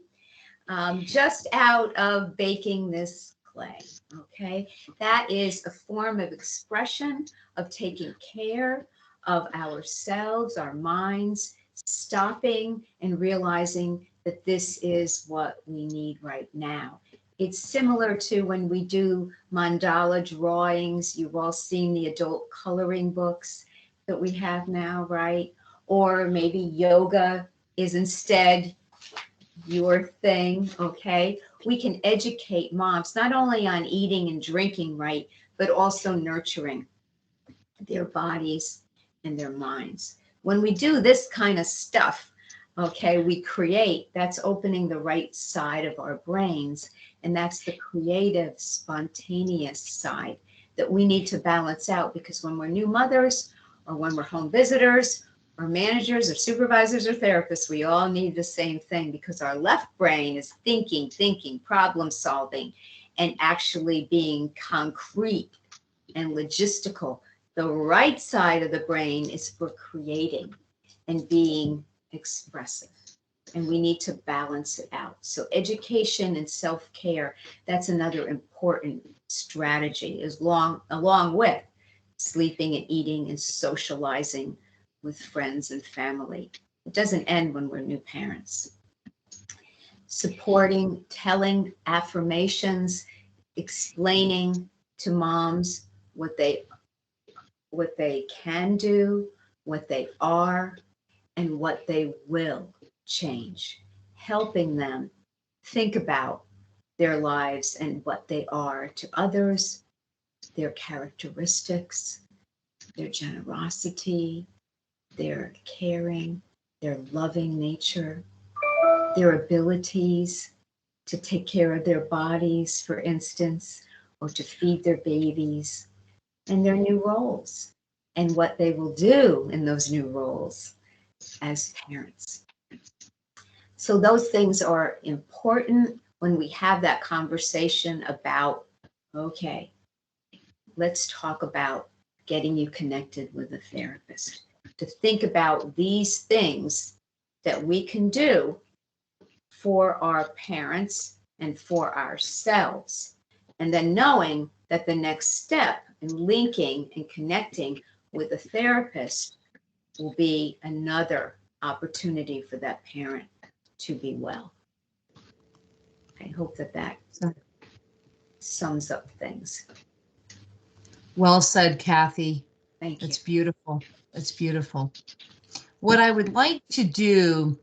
just out of baking this play. Okay, that is a form of expression of taking care of ourselves, our minds, stopping and realizing that this is what we need right now. It's similar to when we do mandala drawings. You've all seen the adult coloring books that we have now, right? Or maybe yoga is instead your thing, okay? We can educate moms not only on eating and drinking right, but also nurturing their bodies and their minds. When we do this kind of stuff, okay, we create, that's opening the right side of our brains, and that's the creative, spontaneous side that we need to balance out, because when we're new mothers or when we're home visitors or managers or supervisors or therapists, we all need the same thing, because our left brain is thinking, problem solving, and actually being concrete and logistical. The right side of the brain is for creating and being expressive. And we need to balance it out. So education and self-care, that's another important strategy, along with sleeping and eating and socializing with friends and family. It doesn't end when we're new parents. Supporting, telling affirmations, explaining to moms what they can do, what they are, and what they will change, helping them think about their lives and what they are to others, their characteristics, their generosity, their caring, their loving nature, their abilities to take care of their bodies, for instance, or to feed their babies, and their new roles and what they will do in those new roles as parents. So those things are important when we have that conversation about, okay, let's talk about getting you connected with a therapist, to think about these things that we can do for our parents and for ourselves. And then knowing that the next step in linking and connecting with a therapist will be another opportunity for that parent to be well. I hope that sums up things. Well said, Kathy. Thank you. It's beautiful. It's beautiful. What I would like to do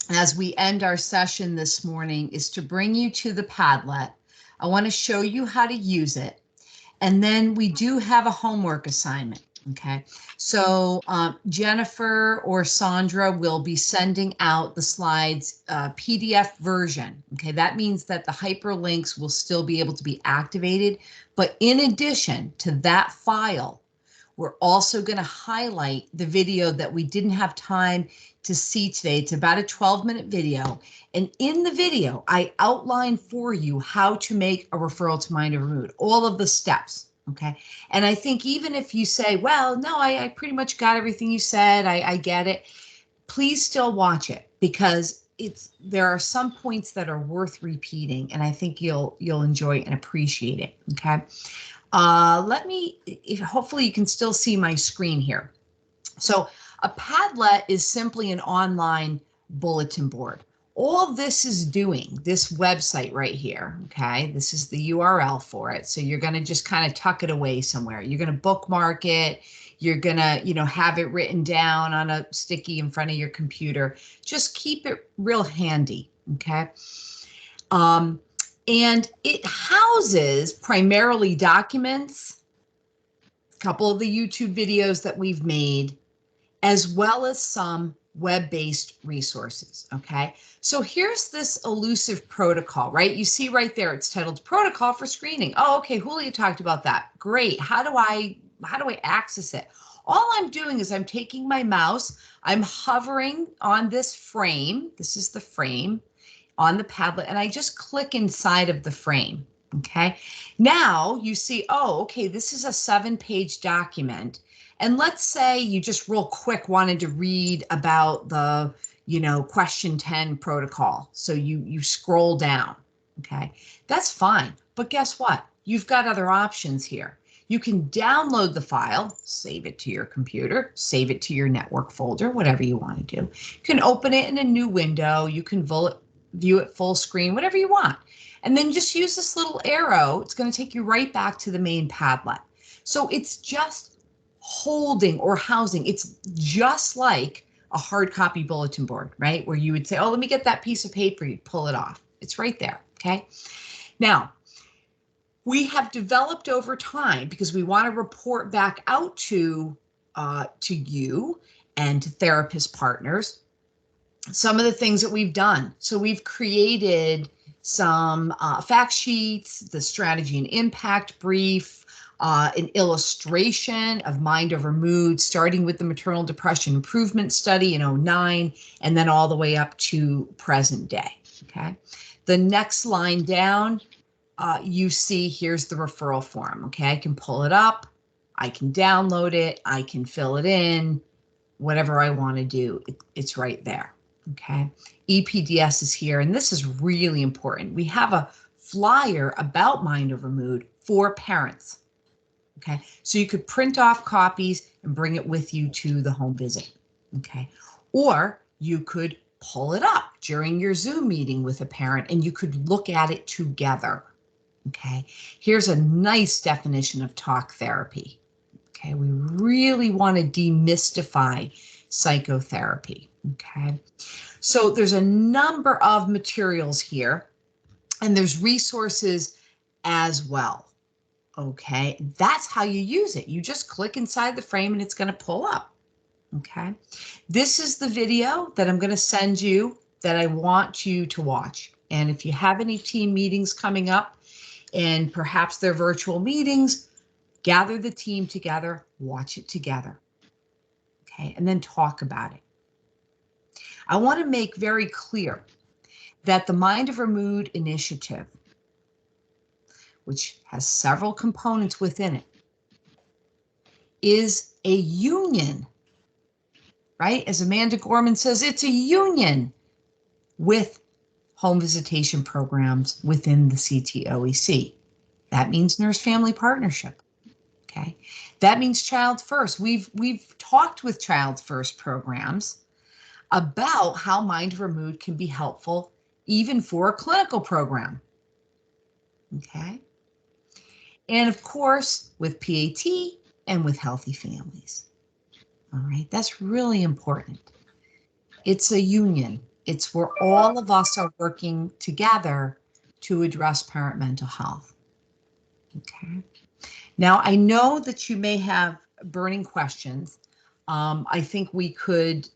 as we end our session this morning is to bring you to the Padlet. I want to show you how to use it. And then we do have a homework assignment. Okay, so Jennifer or Sandra will be sending out the slides PDF version. Okay, that means that the hyperlinks will still be able to be activated. But in addition to that file, we're also going to highlight the video that we didn't have time to see today. It's about a 12-minute video. And in the video, I outline for you how to make a referral to Mind Over Mood, all of the steps. Okay. And I think even if you say, well, no, I pretty much got everything you said, I get it, please still watch it, because there are some points that are worth repeating, and I think you'll enjoy and appreciate it. Okay. Hopefully you can still see my screen here. So a Padlet is simply an online bulletin board. All this is doing, this website right here, okay, this is the URL for it. So you're going to just kind of tuck it away somewhere. You're going to bookmark it. You're going to, have it written down on a sticky in front of your computer. Just keep it real handy, okay? And it houses primarily documents, a couple of the YouTube videos that we've made, as well as some web-based resources, okay? So here's this elusive protocol, right? You see right there, it's titled Protocol for Screening. Oh, okay, Julia talked about that. Great, how do I access it? All I'm doing is I'm taking my mouse, I'm hovering on this frame, this is the frame on the Padlet, and I just click inside of the frame, okay? Now you see, oh, okay, this is a 7-page document. And let's say you just real quick wanted to read about the, question 10 protocol. So you scroll down, Okay, that's fine. But guess what? You've got other options here. You can download the file, save it to your computer, save it to your network folder, whatever you want to do. You can open it in a new window. You can view it full screen, whatever you want. And then just use this little arrow. It's going to take you right back to the main Padlet. So it's just holding or housing. It's just like a hard copy bulletin board, right? Where you would say, oh, let me get that piece of paper. You'd pull it off. It's right there. Okay. Now, we have developed over time, because we want to report back out to you and to therapist partners, some of the things that we've done. So we've created some fact sheets, the strategy and impact brief, an illustration of mind over mood, starting with the maternal depression improvement study in 2009, and then all the way up to present day. Okay. The next line down, you see here's the referral form. Okay, I can pull it up, I can download it, I can fill it in, whatever I want to do, it's right there. Okay, EPDS is here, and this is really important. We have a flyer about mind over mood for parents. Okay, so you could print off copies and bring it with you to the home visit. Okay, or you could pull it up during your Zoom meeting with a parent and you could look at it together. Okay, here's a nice definition of talk therapy. Okay, we really want to demystify psychotherapy. Okay, so there's a number of materials here and there's resources as well. Okay, that's how you use it. You just click inside the frame and it's going to pull up. Okay, this is the video that I'm going to send you that I want you to watch. And if you have any team meetings coming up, and perhaps they're virtual meetings, gather the team together, watch it together. Okay, and then talk about it. I want to make very clear that the Mind Over Mood initiative, which has several components within it, is a union, right? As Amanda Gorman says, it's a union with home visitation programs within the CTOEC. That means nurse family partnership. Okay, that means Child First. We've talked with Child First programs about how Mind Over Mood can be helpful even for a clinical program. Okay, and of course with PAT and with Healthy Families. All right, that's really important. It's a union. It's where all of us are working together to address parent mental health. Okay. Now, I know that you may have burning questions. I think we could,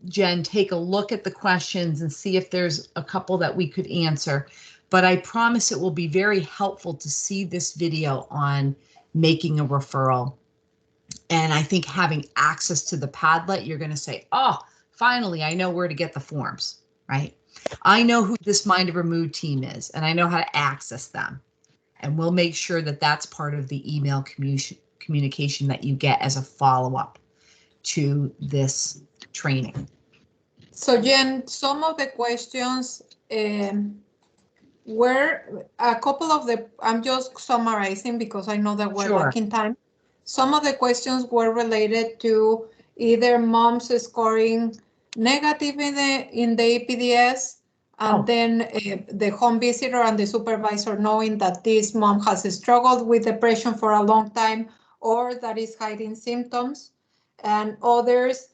Jen, take a look at the questions and see if there's a couple that we could answer. But I promise it will be very helpful to see this video on making a referral. And I think having access to the Padlet, you're going to say, oh, finally, I know where to get the forms, right? I know who this Mind Over Mood team is, and I know how to access them. And we'll make sure that that's part of the email communication that you get as a follow-up to this training. So Jen, some of the questions were a couple of the, I'm just summarizing because I know that we're lacking time. Some of the questions were related to either moms scoring negative in the EPDS, and then the home visitor and the supervisor knowing that this mom has struggled with depression for a long time or that is hiding symptoms, and others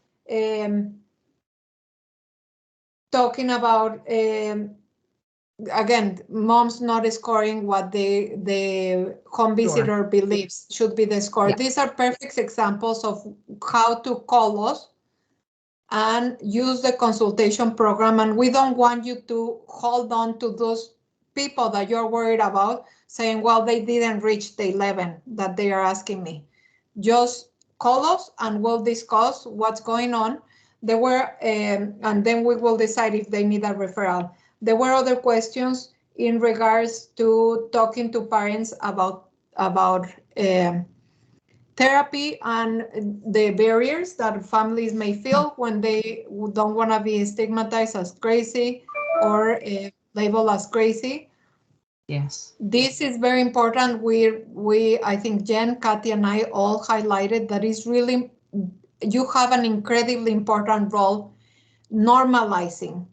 talking about again, moms not scoring what the home visitor believes should be the score. These are perfect examples of how to call us and use the consultation program. And we don't want you to hold on to those people that you're worried about saying, well, they didn't reach the 11 that they are asking me. Just call us and we'll discuss what's going on. There were, and then we will decide if they need a referral. There were other questions in regards to talking to parents about therapy and the barriers that families may feel when they don't want to be stigmatized as crazy or labeled as crazy. Yes. This is very important. I think Jen, Kathy, and I all highlighted that is really, you have an incredibly important role normalizing.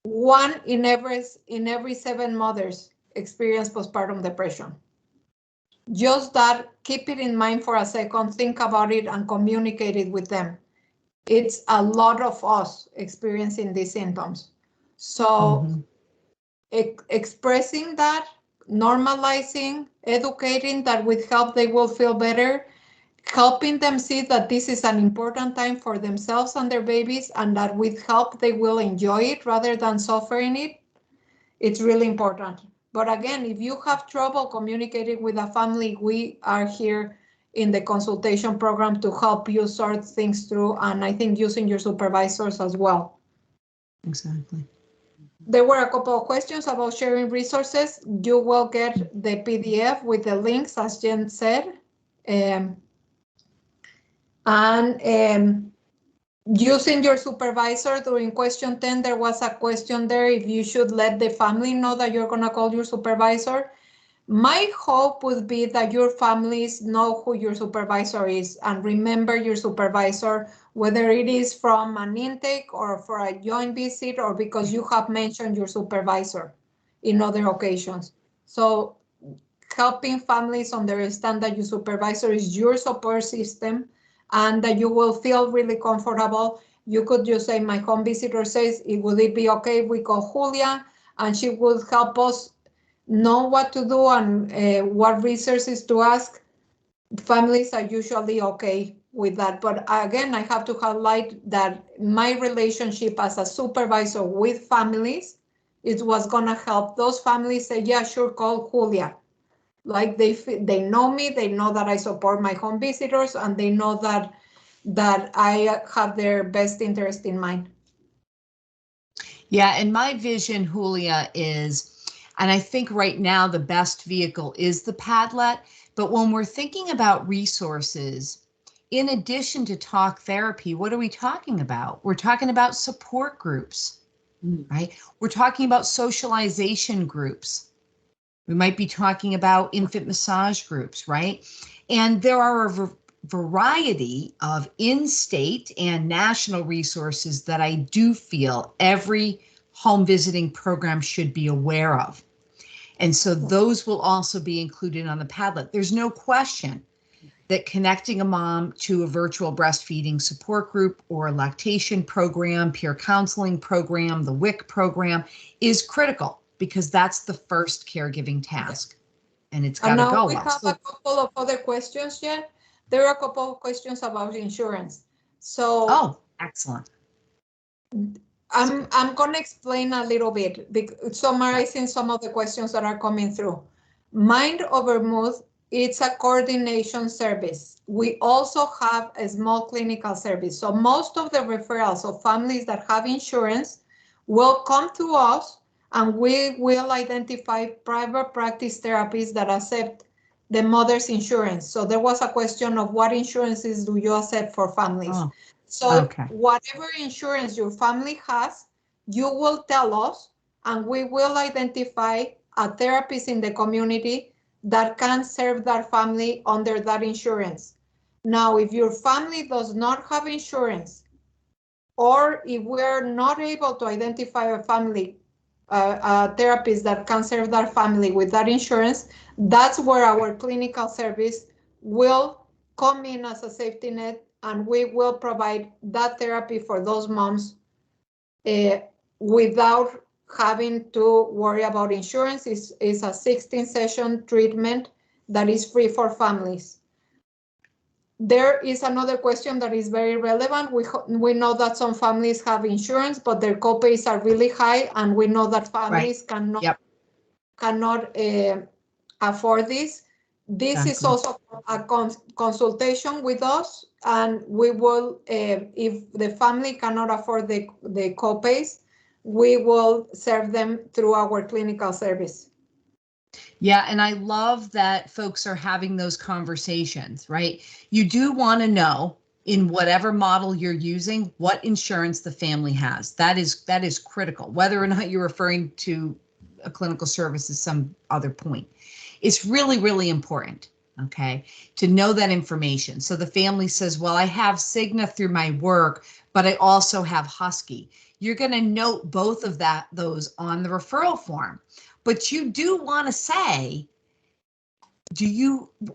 1 in every 7 mothers experience postpartum depression. Just that, keep it in mind for a second, think about it and communicate it with them. It's a lot of us experiencing these symptoms. So expressing that, normalizing, educating that with help they will feel better, helping them see that this is an important time for themselves and their babies, and that with help they will enjoy it rather than suffering it. It's really important. But again, if you have trouble communicating with a family, we are here in the consultation program to help you sort things through, and I think using your supervisors as well. Exactly. There were a couple of questions about sharing resources. You will get the PDF with the links, as Jen said. Using your supervisor during question 10, there was a question there if you should let the family know that you're going to call your supervisor. My hope would be that your families know who your supervisor is and remember your supervisor, whether it is from an intake or for a joint visit or because you have mentioned your supervisor in other occasions. So helping families understand that your supervisor is your support system and that you will feel really comfortable. You could just say, my home visitor says, will it be okay if we call Julia? And she will help us know what to do and what resources to ask. Families are usually okay with that. But again, I have to highlight that my relationship as a supervisor with families is what's gonna help those families say, yeah, sure, call Julia. Like they know me, they know that I support my home visitors, and they know that I have their best interest in mind. Yeah, and my vision, Julia, is, and I think right now the best vehicle is the Padlet, but when we're thinking about resources, in addition to talk therapy, what are we talking about? We're talking about support groups, right? We're talking about socialization groups. We might be talking about infant massage groups, right? And there are a variety of in-state and national resources that I do feel every home visiting program should be aware of. And so those will also be included on the Padlet. There's no question that connecting a mom to a virtual breastfeeding support group or a lactation program, peer counseling program, the WIC program is critical, because that's the first caregiving task, and it's got to go well. We have a couple of other questions yet. There are a couple of questions about insurance. So, excellent. I'm going to explain a little bit, summarizing some of the questions that are coming through. Mind over Mood, it's a coordination service. We also have a small clinical service. So most of the referrals of families that have insurance will come to us, and we will identify private practice therapists that accept the mother's insurance. So there was a question of what insurances do you accept for families? Whatever insurance your family has, you will tell us, and we will identify a therapist in the community that can serve that family under that insurance. Now, if your family does not have insurance, or if we're not able to identify a family therapist that can serve that family with that insurance, that's where our clinical service will come in as a safety net, and we will provide that therapy for those moms without having to worry about insurance. It's a 16-session treatment that is free for families. There is another question that is very relevant. We know that some families have insurance, but their copays are really high, and we know that families cannot afford this. This is also a consultation with us, and we will, if the family cannot afford the copays, we will serve them through our clinical service. Yeah, and I love that folks are having those conversations, right? You do want to know, in whatever model you're using, what insurance the family has. That is critical, whether or not you're referring to a clinical service at some other point. It's really, really important, okay, to know that information. So the family says, well, I have Cigna through my work, but I also have Husky. You're going to note both of those on the referral form. But you do want to say,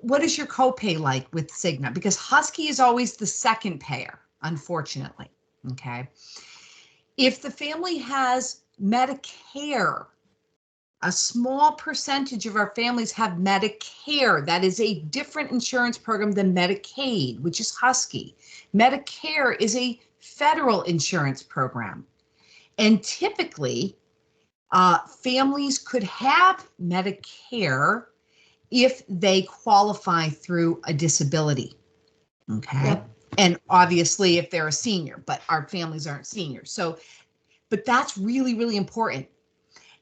what is your copay like with Cigna? Because Husky is always the second payer, unfortunately, okay? If the family has Medicare, a small percentage of our families have Medicare. That is a different insurance program than Medicaid, which is Husky. Medicare is a federal insurance program. And typically, families could have Medicare if they qualify through a disability, okay? Yep. And obviously if they're a senior, but our families aren't seniors. So, but that's really, really important.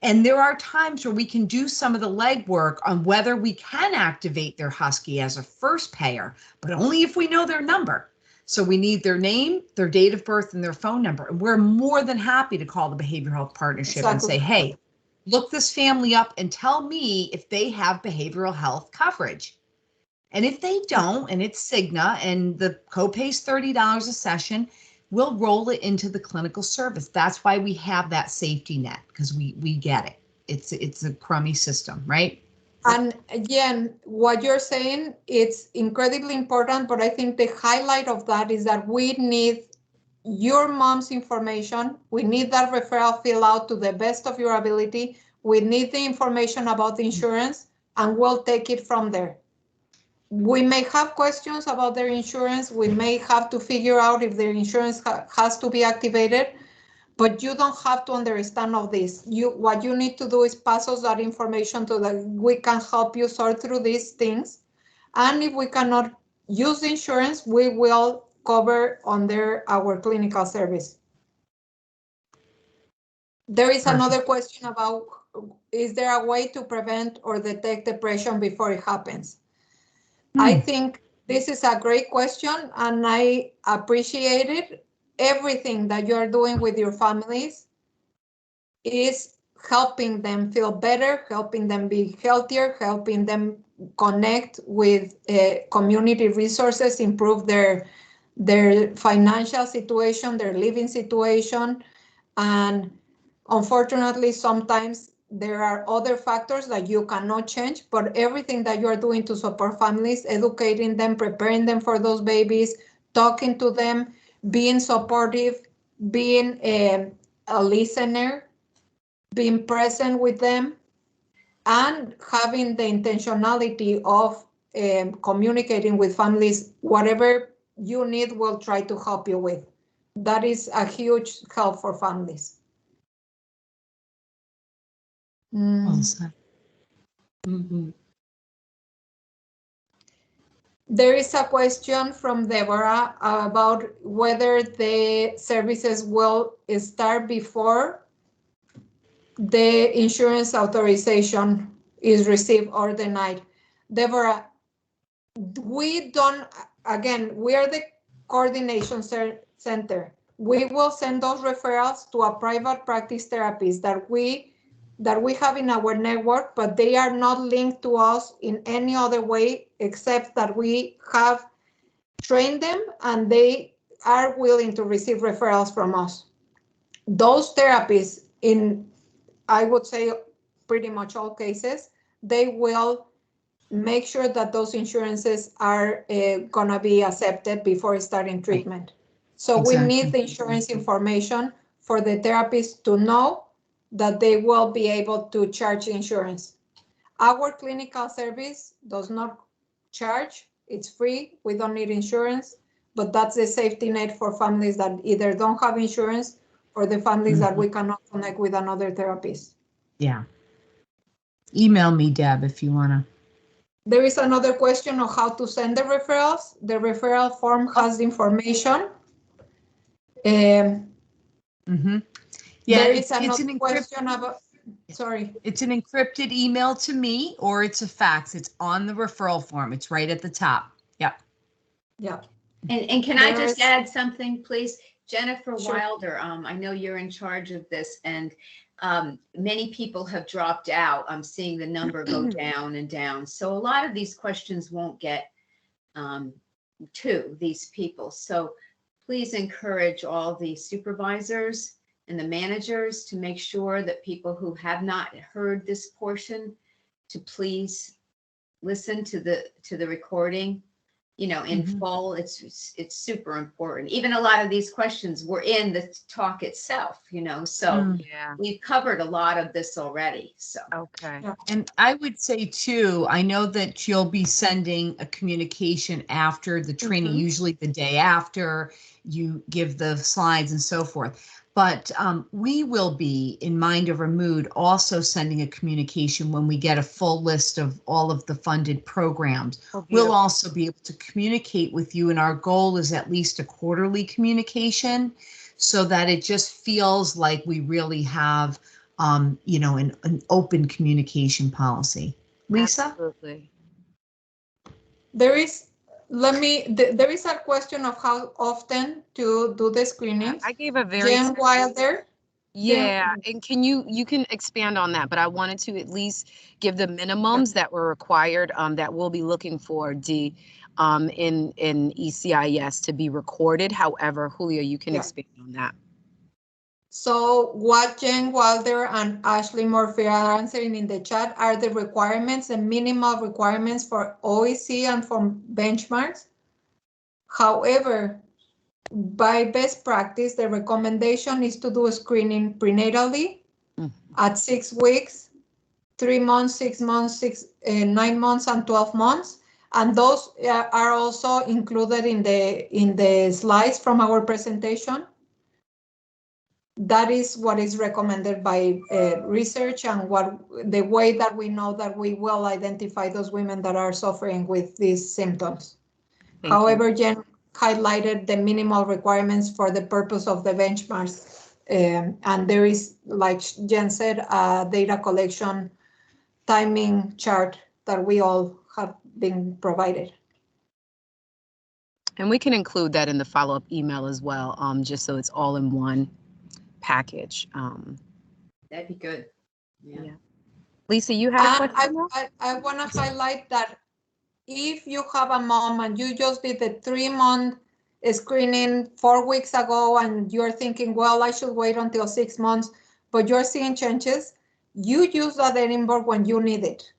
And there are times where we can do some of the legwork on whether we can activate their Husky as a first payer, but only if we know their number. So we need their name, their date of birth, and their phone number. And we're more than happy to call the Behavioral Health Partnership and say, hey, look this family up and tell me if they have behavioral health coverage. And if they don't, and it's Cigna and the copay is $30 a session, we'll roll it into the clinical service. That's why we have that safety net, because we get it. It's a crummy system, right? And again, what you're saying, it's incredibly important, but I think the highlight of that is that we need your mom's information. We need that referral fill out to the best of your ability. We need the information about the insurance, and we'll take it from there. We may have questions about their insurance. We may have to figure out if their insurance has to be activated, but you don't have to understand all this. What you need to do is pass us that information so that we can help you sort through these things. And if we cannot use the insurance, we will cover under our clinical service. There is another question about, is there a way to prevent or detect depression before it happens? I think this is a great question, and I appreciate it. Everything that you are doing with your families is helping them feel better, helping them be healthier, helping them connect with community resources, improve their financial situation, their living situation. And unfortunately, sometimes there are other factors that you cannot change, but everything that you are doing to support families, educating them, preparing them for those babies, talking to them, being supportive, being a listener, being present with them, and having the intentionality of communicating with families, whatever you need, we'll try to help you with. That is a huge help for families. There is a question from Deborah about whether the services will start before the insurance authorization is received or denied. Deborah, we don't, again, we are the coordination center. We will send those referrals to a private practice therapist that we have in our network, but they are not linked to us in any other way except that we have trained them and they are willing to receive referrals from us. Those therapists, in, I would say, pretty much all cases, they will make sure that those insurances are gonna be accepted before starting treatment. So we need the insurance information for the therapist to know that they will be able to charge insurance. Our clinical service does not charge, it's free, we don't need insurance, but that's the safety net for families that either don't have insurance or the families that we cannot connect with another therapist. Yeah. Email me, Deb, if you wanna. There is another question on how to send the referrals. The referral form has information. Yeah, there is another question about, sorry. It's an encrypted email to me or it's a fax. It's on the referral form. It's right at the top. Yep. Yeah. And can I just add something, please? Jennifer Sure. Wilder, I know you're in charge of this, and many people have dropped out. I'm seeing the number go down and down. So a lot of these questions won't get to these people. So please encourage all the supervisors and the managers to make sure that people who have not heard this portion to please listen to the recording, you know, in full. It's super important. Even a lot of these questions were in the talk itself, you know, so Yeah. we've covered a lot of this already. So Okay. And I would say too, I know that you'll be sending a communication after the training, usually the day after you give the slides and so forth. But we will be, in Mind Over Mood, also sending a communication when we get a full list of all of the funded programs. We'll also be able to communicate with you, and our goal is at least a quarterly communication so that it just feels like we really have you know, an open communication policy. Lisa? Absolutely. There is, there is a question of how often to do the screenings. I gave a very Jen Wilder. Yeah, and you can expand on that, but I wanted to at least give the minimums that were required that we'll be looking for in ECIS to be recorded. However, Julia, you can expand on that. So what Jen Wilder and Ashley Murphy are answering in the chat are the requirements, the minimal requirements for OEC and for benchmarks. However, by best practice, the recommendation is to do a screening prenatally at 6 weeks, 3 months, 6 months, 9 months, and 12 months. And those are also included in the slides from our presentation. That is what is recommended by research and the way that we know that we will identify those women that are suffering with these symptoms. However, Jen highlighted the minimal requirements for the purpose of the benchmarks. And there is, like Jen said, a data collection timing chart that we all have been provided. And we can include that in the follow-up email as well, just so it's all in one package. that'd be good. Yeah. Lisa, you had a question? I want to highlight that if you have a mom and you just did the 3-month screening 4 weeks ago and you're thinking, well, I should wait until 6 months, but you're seeing changes, you use that Edinburgh when you need it.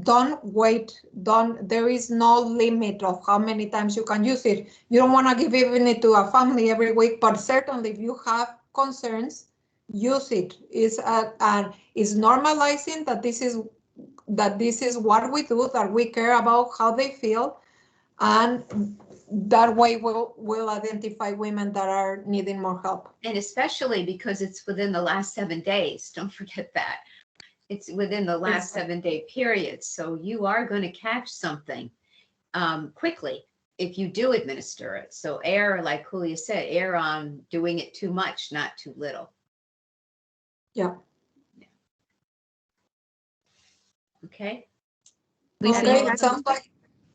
Don't wait. There is no limit of how many times you can use it. You don't want to give even it to a family every week, but certainly if you have concerns, use it. It's normalizing that this is what we do, that we care about how they feel, and that way we'll identify women that are needing more help. And especially because it's within the last 7 days. Don't forget that. It's within the last 7-day period. So you are going to catch something quickly if you do administer it. So err, like Julia said, err on doing it too much, not too little. Yeah. Okay. Lisa, okay, it sounds like.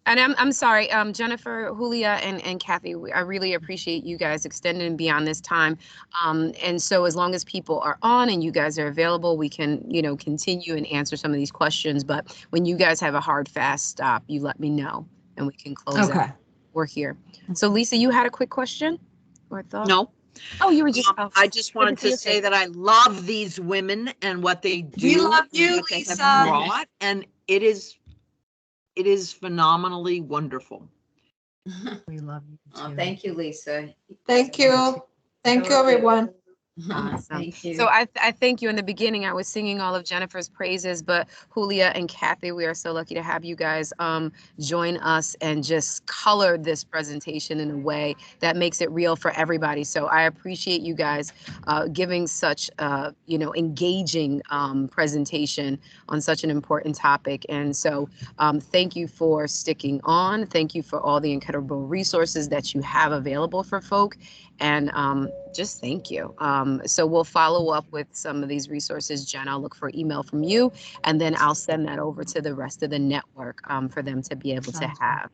And I'm sorry, Jennifer, Julia, and Kathy, I really appreciate you guys extending beyond this time. And so as long as people are on and you guys are available, we can, you know, continue and answer some of these questions. But when you guys have a hard, fast stop, you let me know and we can close out. We're here. So Lisa, you had a quick question or thought? No. Oh, you were just. I just wanted to say that I love these women and what they do. We love you, what they Lisa. have brought, and it is phenomenally wonderful. We love you too. Oh, thank you, Lisa. Thank you. Thank you, everyone. Awesome. Thank you. So I thank you. In the beginning, I was singing all of Jennifer's praises, but Julia and Kathy, we are so lucky to have you guys join us and just color this presentation in a way that makes it real for everybody. So I appreciate you guys giving such you know, engaging presentation on such an important topic. And so thank you for sticking on. Thank you for all the incredible resources that you have available for folk. And just thank you. So we'll follow up with some of these resources. Jen, I'll look for email from you, and then I'll send that over to the rest of the network for them to be able to have.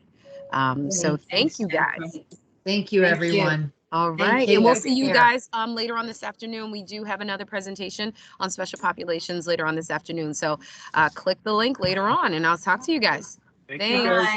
So thank you guys. Thank you, everyone. All Thank right, you. and we'll Take see you care. guys later on this afternoon. We do have another presentation on special populations later on this afternoon. So click the link later on, and I'll talk to you guys. Thank you, Thanks. guys.